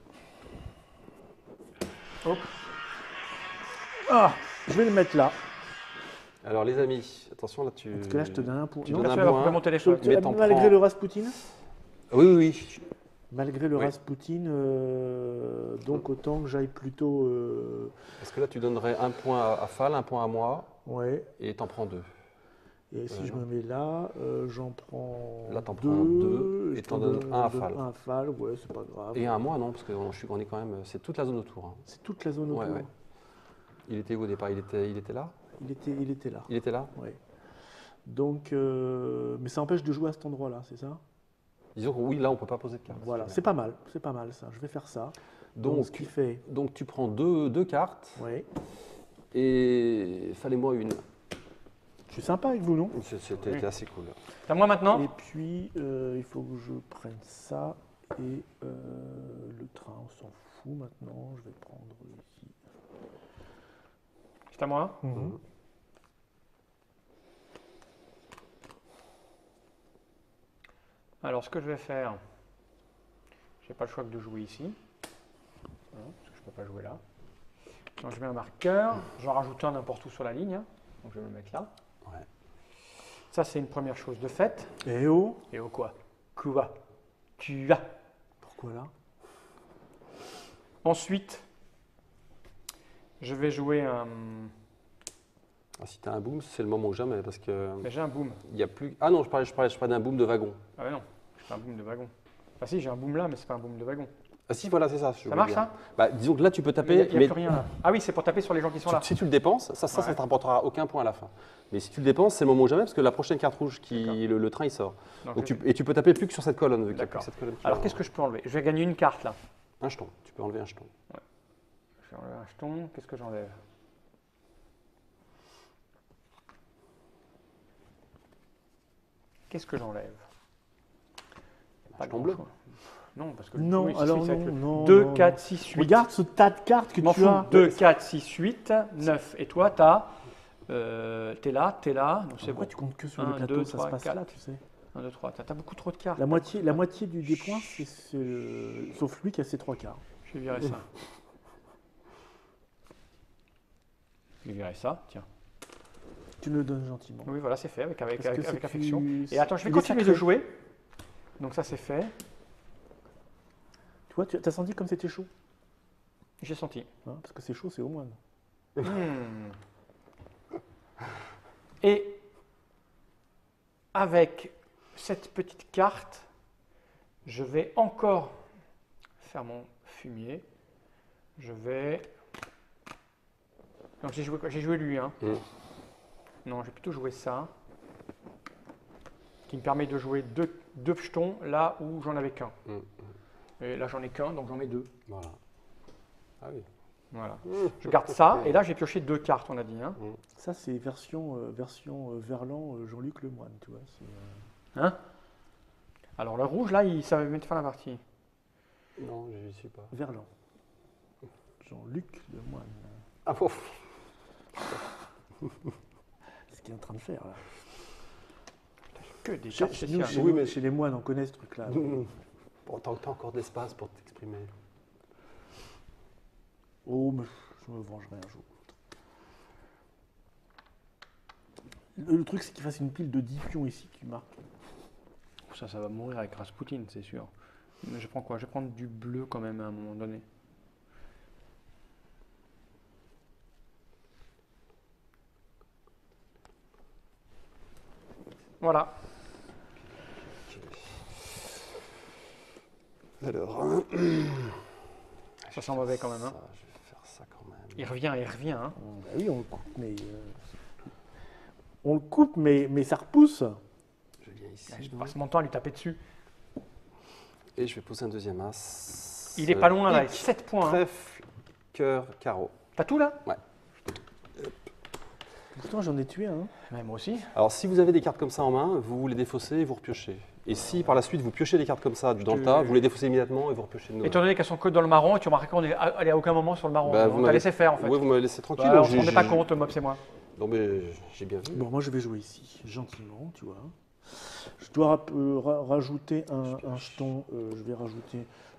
Hop. Ah, je vais le mettre là. Alors les amis, attention là, Parce que là, je te donne un point. Tu Non, donnes Là, un tu vas point. couper mon téléphone. Mais t'en malgré prends- le Rasputin. Oui, oui, oui. Malgré le Oui. Rasputin, donc autant que j'aille plutôt. Parce que là, tu donnerais un point à Fall, un point à moi, Ouais. et t'en prends 2. Et si je me mets là, j'en prends. Là, t'en prends deux, et je t'en t'en donnes un à donne Fall. un à Fall, ouais, c'est pas grave. Et un à moi, non, parce on est quand même. C'est toute la zone autour. Hein. C'est toute la zone Ouais, autour. ouais. Il était où au départ? Il était là? Il était là. Il était là? Ouais. Donc, mais ça empêche de jouer à cet endroit-là, c'est ça? Disons que oui, là, on peut pas poser de carte. Voilà, c'est pas mal ça. Je vais faire ça. Donc, ce qui fait. donc tu prends deux cartes, Ouais. et fallait-moi une. Je suis sympa avec vous, non? C'était Oui. assez cool. C'est à moi maintenant. Et puis, il faut que je prenne ça. Et le train, on s'en fout maintenant. Je vais prendre ici. C'est à moi. Mhm. Alors, ce que je vais faire, j'ai pas le choix que de jouer ici. Hein, parce que je peux pas jouer là. Donc, je mets un marqueur. J'en rajoute un n'importe où sur la ligne. Hein. Donc, je vais me mettre là. Ouais. Ça, c'est une première chose de faite. Et oh, Et au quoi? Quoi? Tu as. pourquoi là? Ensuite, je vais jouer un. Ah, si t'as un boom, c'est le moment ou jamais, parce que Mais j'ai un boom. il y a plus. Ah non, je parlais d'un boom de wagon. Ah ouais, non, j'ai pas un boom de wagon. Enfin, si, j'ai un boom là, mais c'est pas un boom de wagon. Ah si, voilà, c'est ça. Ça marche, ça? Bah, disons que là, tu peux Il taper, n'y a, mais plus rien là. Ah oui, c'est pour taper sur les gens qui sont là. si tu le dépenses, ça Ouais. ne te rapportera aucun point à la fin. Mais si tu le dépenses, c'est le moment ou jamais, parce que la prochaine carte rouge, le train, il sort. Donc, Et tu peux taper plus que sur cette colonne, vu qu'il y a plus D'accord. que cette colonne qui Alors, va- qu'est-ce que je peux enlever? Je vais gagner une carte là. Un jeton. Tu peux enlever un jeton. Je vais enlever un jeton. Qu'est-ce que j'enlève? Qu'est-ce que j'enlève? Un jeton bleu. grand-chose. Non, parce que le Non, oui, alors ça va non, être le non, 2, non, 4, 6, 8. Regarde ce tas de cartes que Je m'en tu fous. as. 2, 4, 6, 8, 9. Et toi, tu as. T'es là. Donc c'est Pourquoi bon. tu comptes que sur Un, le plateau? deux, Ça trois, se passe quatre. là, tu sais. 1, 2, 3. T'as beaucoup trop de cartes. La moitié des points, sauf lui qui a ses 3 quarts. Je vais virer ça. Je vais virer ça, tiens. Tu me le donnes gentiment. Oui, voilà, c'est fait avec Parce que avec c'est affection. plus- Et attends, je vais il est continuer de sacré. jouer. Donc ça, c'est fait. Tu vois, tu as senti comme c'était chaud, J'ai senti. hein, parce que c'est chaud, c'est au moine. Hmm. Et avec cette petite carte, je vais encore faire mon fumier. Je vais. Donc j'ai joué quoi? J'ai joué lui, hein. Mm. Non, j'ai plutôt joué ça. Qui me permet de jouer deux jetons là où j'en avais qu'un. Mm. Et là j'en ai qu'un, donc j'en mets deux. Voilà. Ah oui. Voilà. Je garde ça, et là j'ai pioché 2 cartes, on a dit. Hein. Ça, c'est version Verlan, Jean-Luc Lemoine, tu vois. c'est, Hein? Alors le rouge là, ça va mettre fin à la partie. Non, je n'y suis pas. Verlan. Jean-Luc Lemoine. Ah bon. C'est ce qu'il est en train de faire, là. Que des Chez, cartes chez nous, spéciales. chez Oui, nous, mais- chez les moines, on connaît ce truc-là. Bon, tant que tu as encore d'espace pour t'exprimer. Oh, mais je me vengerai un jour. Le truc, c'est qu'il fasse une pile de 10 pions ici qui marque. Ça va mourir avec Rasputin, c'est sûr. Mais je prends quoi? Je vais prendre du bleu quand même à un moment donné. Voilà. Alors, Ça sent mauvais quand même. Hein. je vais faire ça quand même. Il revient. Hein. Bah oui, on le coupe, mais. On le coupe, mais ça repousse. Je viens ici. Je passe mon temps à lui taper dessus. Et je vais poser un deuxième as. Il est pas loin là, X, 7 points. Hein. trèfle, cœur, carreau. T'as tout là? Ouais. Pourtant, j'en ai tué un. Ouais, moi aussi. Alors, si vous avez des cartes comme ça en main, vous les défaussez et vous repiochez. Et si par la suite vous piochez des cartes comme ça dans le tas, vous les défaussez immédiatement et vous repiochez de nouveau. Étant donné qu'elles sont que dans le marron, et tu remarques qu'on est allé à aucun moment sur le marron. Bah, on t'a laissé faire en fait. Oui, vous m'avez laissé tranquille. Bah, donc on se rendait pas compte, Mops et moi. Non, mais j'ai bien vu. Bon, moi, je vais jouer ici, gentiment, tu vois. Je dois rajouter un jeton.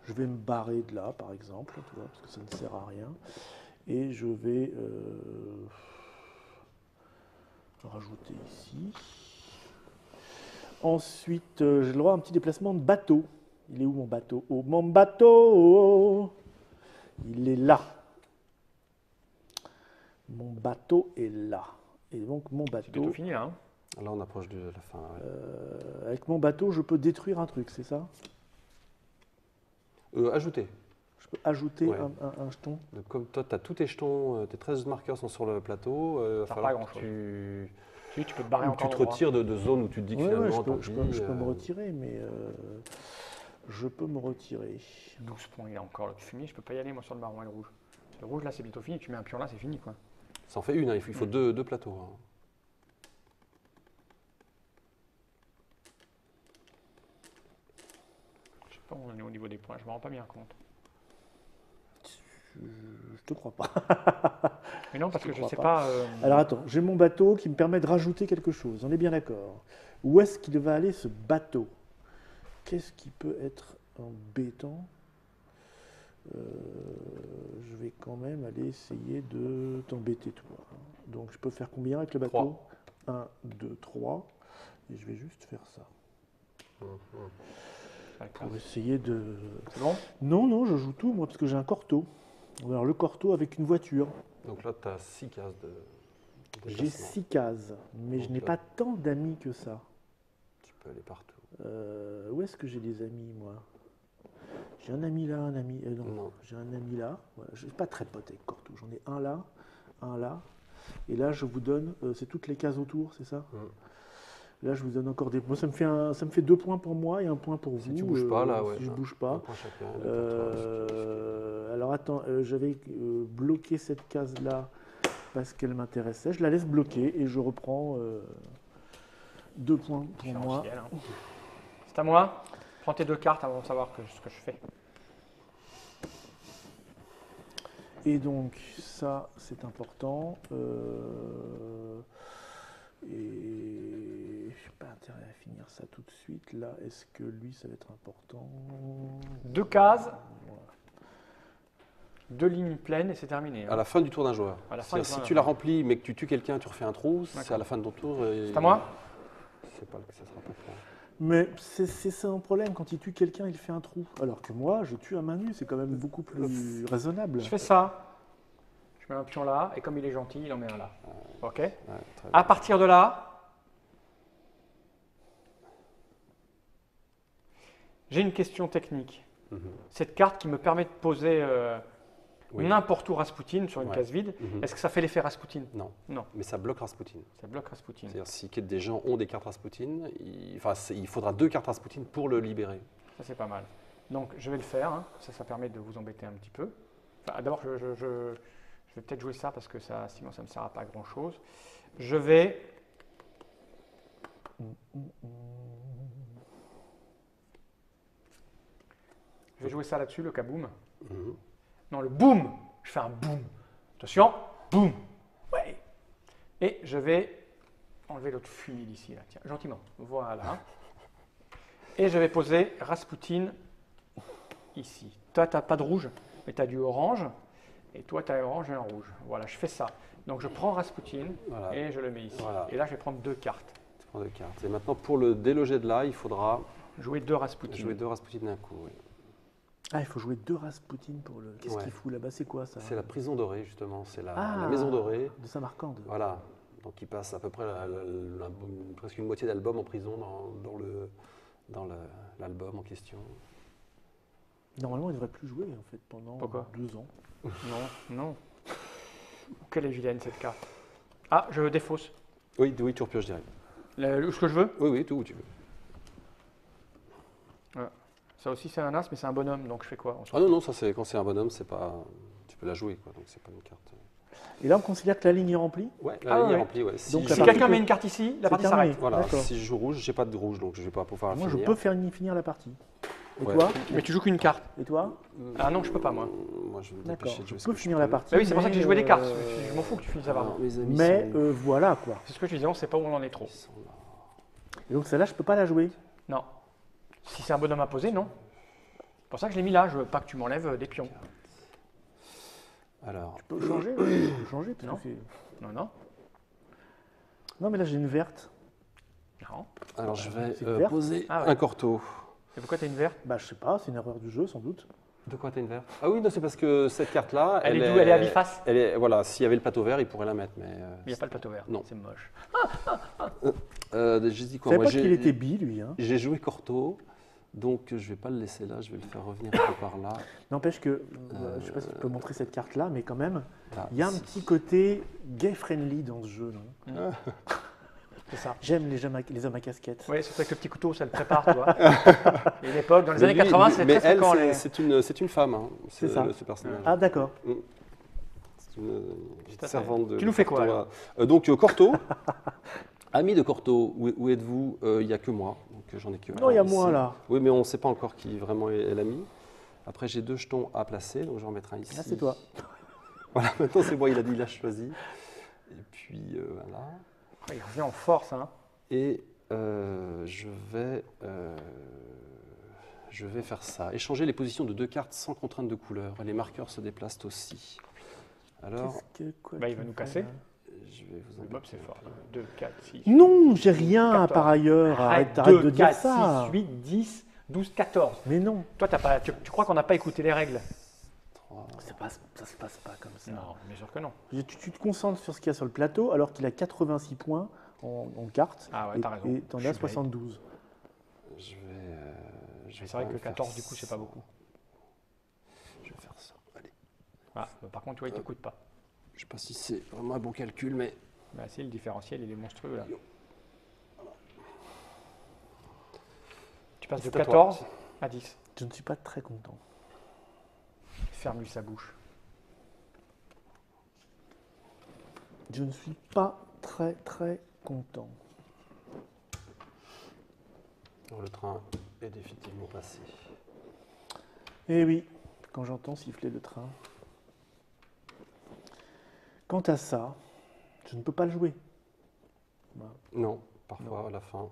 Je vais me barrer de là, par exemple, tu vois, parce que ça ne sert à rien. Et je vais rajouter ici. Ensuite, j'ai le droit à un petit déplacement de bateau. Il est où mon bateau? Oh, mon bateau! Il est là. Mon bateau est là. Et donc, mon C'est bateau. bientôt fini là. Hein. Là, on approche de la fin. Ouais. Avec mon bateau, je peux détruire un truc, c'est ça? Ajouter. Je peux ajouter Ouais. un jeton. Donc, comme toi, tu as tous tes jetons, tes 13 marqueurs sont sur le plateau. Il va Ça falloir sert pas à que grand-chose. Si, tu peux te barrer ou encore. tu te retires de zones où tu te dis que Ouais, finalement, je peux, tant je pis, peux- je peux me retirer, mais je peux me retirer. 12 points, il a encore le fumier. Je peux pas y aller moi sur le marron et le rouge. Le rouge là, c'est bientôt fini. Tu mets un pion là, c'est fini quoi. Ça en fait une, hein, il faut deux plateaux. Hein. Je sais pas où on est au niveau des points. Je me rends pas bien compte. Je te crois pas. Mais non, parce Je que je crois sais pas. pas. Alors attends, j'ai mon bateau qui me permet de rajouter quelque chose. On est bien d'accord. Où est-ce qu'il va aller ce bateau? Qu'est-ce qui peut être embêtant? Je vais quand même aller essayer de t'embêter toi. Donc je peux faire combien avec le bateau? 1, 2, 3. Et je vais juste faire ça. Pour essayer de... C'est bon? Non, non, je joue tout moi parce que j'ai un corto. Alors le corto avec une voiture. Donc là, tu as 6 cases de J'ai déplacement. 6 cases, mais je Donc n'ai là- pas tant d'amis que ça. Tu peux aller partout. Où est-ce que j'ai des amis, moi? J'ai un ami là, un ami... non, Non. j'ai un ami là. Voilà, je ne suis pas très pote avec Corto. J'en ai un là, un là. Et là, je vous donne... c'est toutes les cases autour, c'est ça? Là, je vous donne encore des... Moi, ça me fait 2 points pour moi et 1 point pour vous. Si tu bouges pas, là, ouais. Si je bouge Un pas. point chacun, deux pour toi. Alors, attends, j'avais bloqué cette case-là parce qu'elle m'intéressait. Je la laisse bloquer et je reprends 2 points pour moi. Différentiel, hein. C'est à moi. Prends tes 2 cartes avant de savoir ce que je fais. Et donc, ça, c'est important. Et je n'ai pas intérêt à finir ça tout de suite. Là, est-ce que lui, ça va être important? 2 cases, 2 lignes pleines et c'est terminé. À la fin du tour d'un joueur. À la fin C'est-à-dire, du tour si d'un tu la joueur. remplis mais que tu tues quelqu'un, tu refais un trou, c'est D'accord. à la fin de ton tour. C'est à moi? C'est pas que ça sera pas clair. Mais c'est ça un problème. Quand il tue quelqu'un, il fait un trou. Alors que moi, je tue à main nue. C'est quand même beaucoup plus raisonnable. Je fais ça. Je mets un pion là et comme il est gentil, il en met un là. Ok. Ouais, très À bien. partir de là, j'ai une question technique. Mhm. Cette carte qui me permet de poser Oui. n'importe où Rasputin sur une Ouais. case vide, Mhm. est-ce que ça fait l'effet Rasputin? Non, Non, mais ça bloque Rasputin. ça bloque Rasputin. C'est-à-dire si des gens ont des cartes Rasputin, il faudra 2 cartes Rasputin pour le libérer. Ça, c'est pas mal. Donc, je vais le faire. Hein. Ça permet de vous embêter un petit peu. Enfin, d'abord, je vais peut-être jouer ça parce que ça, sinon, ça ne me sert à pas grand-chose. Je vais... Je vais jouer ça là-dessus, le kaboom. Mhm. Non, le boom. Je fais un boom. Attention, boom. Ouais. Et je vais enlever l'autre fumier d'ici, là. Tiens, gentiment. Voilà. Et je vais poser Rasputin ici. Toi, tu n'as pas de rouge, mais tu as du orange. Et toi, tu as orange et un rouge. Voilà, je fais ça. Donc, je prends Rasputin Voilà. et je le mets ici. Voilà. Et là, je vais prendre 2 cartes. Tu prends 2 cartes. Et maintenant, pour le déloger de là, il faudra Jouer 2 Rasputin. jouer 2 Rasputin d'un coup. Oui. Ah, il faut jouer 2 Rasputin pour le... Qu'est-ce Ouais. qu'il fout là-bas? C'est quoi ça? C'est la prison dorée, justement. C'est la Ah, maison dorée. de Samarcande. Voilà. Donc, il passe à peu près presque une moitié d'album en prison dans l'album en question. Normalement, il ne devrait plus jouer en fait pendant Pourquoi 2 ans. Non, non. Quelle est vilaine cette carte. Ah, je défausse. Oui, oui, tu repioches direct. Ce que je veux, Oui, oui, tout où tu veux. Ça aussi, c'est un as, mais c'est un bonhomme, donc je fais quoi? Ah non, non, ça c'est quand c'est un bonhomme, c'est pas. Tu peux la jouer, quoi. Donc c'est pas une carte. Et là, on considère que la ligne est remplie. Ouais, Ah la ligne est ouais. remplie, ouais. Donc, Si, la Si je- partie quelqu'un que- met une carte ici, la c'est partie terminé. s'arrête. Voilà, D'accord. si je joue rouge, j'ai pas de rouge, donc je vais pas pouvoir Moi, je finir. peux finir la partie. Et Ouais. toi Mais tu joues qu'une carte. Et toi Ah non, je peux pas, moi. Moi, je vais me D'accord. dépêcher de Je jouer ce peux que je finir la peux. partie. Bah oui, c'est pour ça que j'ai joué des mais, cartes. Je m'en fous que tu finisses avant. Alors, mes amis Mais sont- voilà quoi. C'est ce que je disais, on sait pas où on en est trop. ils sont là. Et donc celle-là, je peux pas la jouer. Non. Si c'est un bonhomme imposé, non. C'est pour ça que je l'ai mis là. Je veux pas que tu m'enlèves des pions. Alors, Tu peux changer. Ouais, tu peux changer. parce Non. que Non, non. Non, mais là j'ai une verte. Non. alors je vais C'est vert. poser Ah ouais. un corto. Et pourquoi t'as une verte? Bah je sais pas, c'est une erreur du jeu sans doute. De quoi t'as une verte? Ah oui, non, c'est parce que cette carte-là, Elle est d'où? Elle est à biface? Elle est, voilà, s'il y avait le plateau vert, il pourrait la mettre, mais. Il n'y a pas le plateau vert. Non. C'est moche. J'ai dit Je quoi? savais Moi, pas qu'il était bi lui. Hein. j'ai joué corto, donc je vais pas le laisser là, je vais le faire revenir un peu par là. N'empêche que, je sais pas si tu peux montrer cette carte-là, mais quand même, Là, il y a un ici. petit côté gay-friendly dans ce jeu. Non C'est ça. J'aime les hommes à casquette. Oui, c'est vrai que le petit couteau, ça le prépare, tu vois. Et à l'époque, dans les Mais années lui, 80, c'est mais très elle, fréquent. c'est une femme, hein, C'est ça. ce personnage. Ah d'accord. C'est une Tout à fait. servante de. Tu nous fais quoi, Corto, voilà. Donc Corto, ami de Corto, où êtes-vous? Il n'y a que moi, donc j'en ai que. Non, il y a ici. moi là. Oui, mais on ne sait pas encore qui vraiment est l'ami. Après, j'ai 2 jetons à placer, donc je vais en mettre un ici. Là c'est toi. Voilà, maintenant c'est moi, il a choisi. Et puis voilà. Il revient en force. Hein. Et je vais faire ça. Échanger les positions de 2 cartes sans contrainte de couleur. Et les marqueurs se déplacent aussi. Alors, Quoi Bah, il tu va nous me casser. fais, là je vais vous Le embêter mob, c'est un fort. peu. 2, 4, 6. Non, j'ai rien 14. par ailleurs. Arrête 2, de dire 4, ça. 6, 8, 10, 12, 14. Mais non, Toi, tu crois qu'on n'a pas écouté les règles? 3. ça se passe pas comme ça. Non, bien sûr que non. Tu te concentres sur ce qu'il y a sur le plateau alors qu'il a 86 points en cartes. Ah ouais, t'as raison. Et t'en Je as suis 72. Je vais Mais c'est vrai quand que même faire 14, du coup, c'est pas beaucoup. Je vais faire ça. Allez. Ah, bah, par contre, tu vois, il t'écoute pas. Je sais pas si c'est vraiment un bon calcul, mais Bah, si, le différentiel, il est monstrueux là. Tu passes de C'est à toi. 14 à 10. Je ne suis pas très content. Ferme-lui sa bouche. Je ne suis pas très content. le train est définitivement passé. Eh oui, quand j'entends siffler le train. Quant à ça, je ne peux pas le jouer. Voilà. Non, parfois à la fin.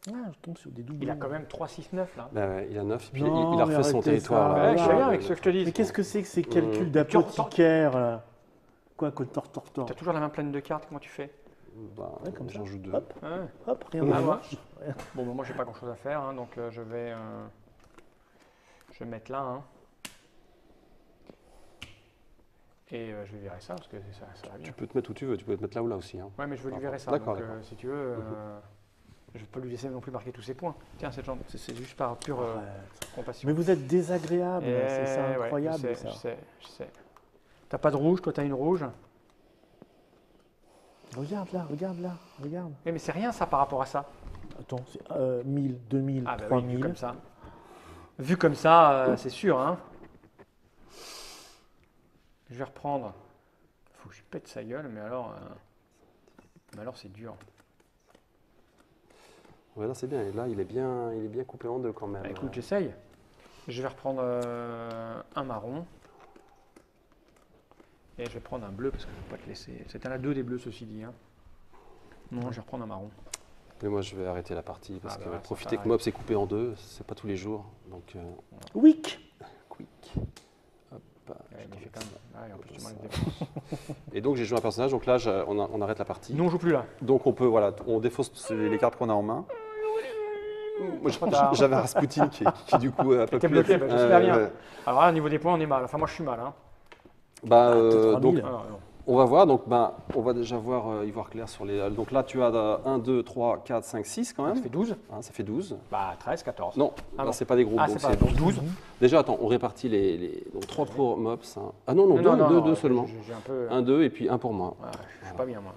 Ah, je tombe sur des doublons. Il a quand même 3, 6, 9 là. Bah ouais, il a 9, puis Non, il a mais refait son arrêtez territoire. ça. là. Ouais, je sais bien avec ce que je te dis. Mais qu'est-ce que c'est que ces calculs Tu d'apothicaire là? Quoi, que tortor. T'as toujours la main pleine de cartes, comment tu fais? Bah, Ouais, comme ça. j'en joue 2. Hop, Ouais. hop, rien Ah, ne ouais. marche. Bon, bah, moi j'ai pas grand chose à faire, hein, donc je vais mettre là. Hein. Et je vais virer ça parce que ça va bien. Tu peux te mettre où tu veux, tu peux te mettre là ou là aussi. Hein. Ouais, mais je veux lui virer ça. D'accord, Donc, d'accord. si tu veux, je vais pas lui laisser non plus marquer tous ses points. Tiens, c'est juste par pure Arrête. compassion. Mais vous êtes désagréable, c'est ça, ouais, incroyable je sais, ça. Je sais. T'as pas de rouge, toi t'as une rouge. Regarde là, regarde. Mais c'est rien ça par rapport à ça. Attends, c'est 1000, 2000, Ah bah oui, 3000. vu comme ça. Vu comme ça, c'est sûr. Hein. Je vais reprendre. Faut que je pète sa gueule, mais alors c'est dur. Ouais, là c'est bien, et là il est bien coupé en deux quand même. Bah, écoute, j'essaye. Je vais reprendre un marron. Et je vais prendre un bleu parce que je ne vais pas te laisser. C'est un à deux des bleus, ceci dit. Hein. Non, je vais reprendre un marron. Mais moi je vais arrêter la partie parce Ah bah que ouais, ça profiter que paraît. Mob s'est coupé en deux, c'est pas tous les jours. Donc, Wick. quick. Hop, Ouais, je mais il fait t'en quand même. mets ça. Ouais, en plus, tu m'enlèves des points. Et donc j'ai joué un personnage, donc là on arrête la partie. Nous, on joue plus là. Donc on peut, voilà, on défausse les cartes qu'on a en main. Moi, Trop tard. j'avais un Rasputin qui du coup a pas Était pu bloqué, être- bah, je sais bien. ouais. Alors là, au niveau des points, on est mal. Enfin, moi, je suis mal. Hein. Bah, Ah, t'as 3000. donc Ah, non. On va voir, donc on va déjà y voir clair sur les... Donc là, tu as 1, 2, 3, 4, 5, 6 quand même. Ça fait 12. Hein, ça fait 12. Bah 13, 14. Non, Ah là, bon. c'est pas des groupes. Ah, donc c'est pas donc 12. Déjà, attends, on répartit les... Donc 3 pour Mops. Hein. Ah non, deux seulement. J'ai un peu... 1, 2 et puis 1 pour moi. Ouais, je suis pas bien, moi.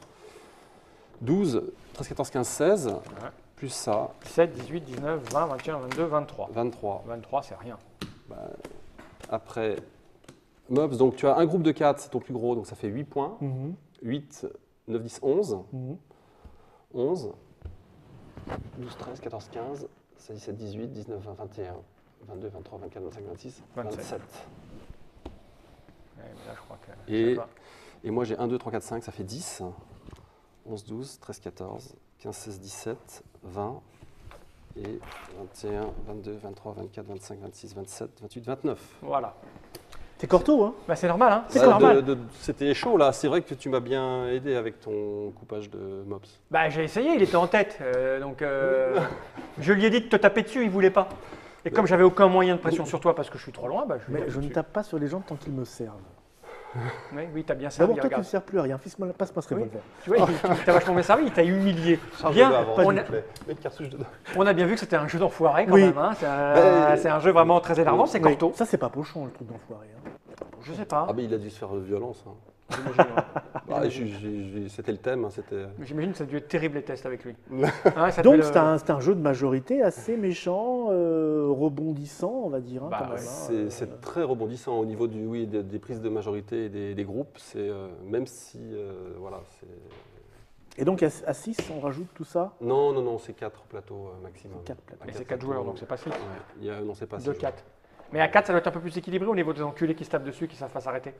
12, 13, 14, 15, 16. Ouais. Plus ça, 17, 18, 19, 20, 21, 22, 23. 23. 23, c'est rien. Après, Mops, donc tu as un groupe de 4, c'est ton plus gros, donc ça fait 8 points. 8, 9, 10, 11. 11. 12, 13, 14, 15, 16, 17, 18, 19, 20, 21, 22, 23, 24, 25, 26, 27. Ouais, mais là, je crois que... je sais pas. Et moi j'ai 1, 2, 3, 4, 5, ça fait 10. 11, 12, 13, 14, 15, 16, 17, 20. Et 21, 22, 23, 24, 25, 26, 27, 28, 29. Voilà. C'est Corto, hein? Bah, c'est normal, hein. C'est Bah, normal. C'était chaud là, c'est vrai que tu m'as bien aidé avec ton coupage de Mops. Bah, j'ai essayé, il était en tête. Je lui ai dit de te taper dessus, il voulait pas. Et comme j'avais aucun moyen de pression sur toi parce que je suis trop loin, bah, je lui ai Mais tapé je ne dessus. tape pas sur les gens tant qu'ils me servent. Oui, t'as bien servi, D'abord, toi, tu ne regarde. sers plus à rien. Passe-moi ce Oui. revolver. Tu vois, t'as vachement bien servi, il t'a humilié. Bien, on a, Mets une cartouche dedans. on a bien vu que c'était un jeu d'enfoiré quand Oui. même. Hein. C'est un jeu vraiment très énervant, c'est Oui, Corto. ça, c'est pas pochon, le truc d'enfoiré. Hein. Je sais pas. Ah mais il a dû se faire violence. Hein. J'imagine, ouais. Bah, c'était le thème, hein, c'était... J'imagine que ça a dû être terrible les tests avec lui. Ouais, ça Donc, devait le- c'est un jeu de majorité assez méchant, rebondissant, on va dire. Hein, Bah, quand même, ouais, hein. C'est très rebondissant au niveau des prises de majorité et des groupes. C'est même si voilà, c'est... Et donc, à 6, on rajoute tout ça? Non, c'est 4 plateaux maximum. 4 plateaux. Et c'est 4 joueurs, donc c'est pas 6. Ouais, non, c'est pas 6. 2, 4. Mais à 4, ça doit être un peu plus équilibré au niveau des enculés qui se tapent dessus, qui savent pas s'arrêter.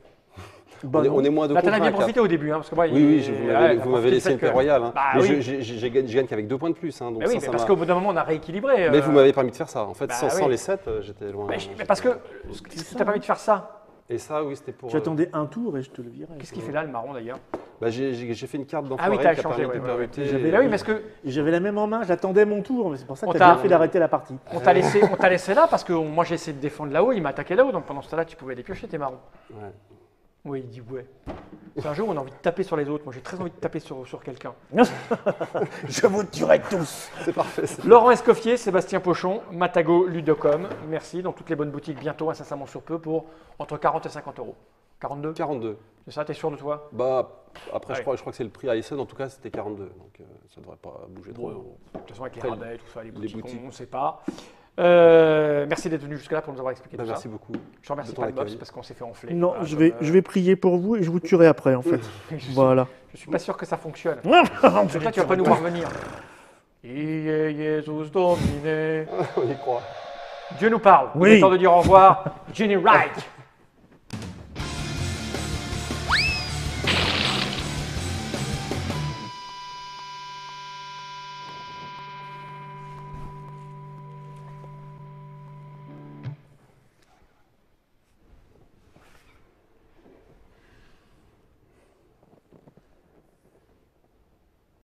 Bah, On est moins de Là, t'en as contre bien un, profité au début, hein, parce que moi, Oui, il- vous m'avez laissé une paix royale. Hein. Bah, mais oui. je gagne qu'avec 2 points de plus. Hein, donc Mais oui, ça, mais ça parce m'a- qu'au bout d'un moment, on a rééquilibré. Mais vous m'avez permis de faire ça. En fait, bah sans oui. les 7, j'étais loin. Mais parce que ce qui t'a permis de faire ça, Et ça, oui, c'était pour... Tu attendais un tour et je te le virais. qu'est-ce qu'il fait là, le marron d'ailleurs? Bah, j'ai fait une carte Ah d'enfoiré oui, t'as qui a échangé, permis de ouais, ouais, permuter. J'avais Bah oui, parce que Et j'avais la même en main, j'attendais mon tour, mais c'est pour ça que On tu as t'a- bien fait d'arrêter la partie. on t'a laissé là parce que moi j'ai essayé de défendre là-haut, il m'a attaqué là-haut, donc pendant ce temps-là, tu pouvais les piocher tes marrons. Ouais. Oui, il dit ouais. C'est un jeu où on a envie de taper sur les autres. Moi, j'ai très envie de taper sur quelqu'un. Je vous tuerai tous. C'est parfait. Laurent Escoffier, Sébastien Pochon, Matago, Ludocom. Merci. Dans toutes les bonnes boutiques, bientôt, incessamment sur peu, pour entre 40 et 50 euros. 42? 42. C'est ça, t'es sûr de toi? Bah, après, Ouais. je crois que c'est le prix à Essen. En tout cas, c'était 42. Donc, ça ne devrait pas bouger trop. De toute façon, avec les Après, rabais, tout ça, les boutiques, boutiques. on ne sait pas. Merci d'être venu jusque-là pour nous avoir expliqué Bah, tout merci ça. beaucoup. Je te remercie de ton pas de Bobs accueil. parce qu'on s'est fait enfler. Non, Voilà, je vais prier pour vous et je vous tuerai après, en fait. je Voilà. suis pas sûr que ça fonctionne. Parce que toi, tu vas pas nous voir venir. Ie Jesus Domine. On y croit. Dieu nous parle. Oui. Il est temps de dire au revoir. Jenny Wright.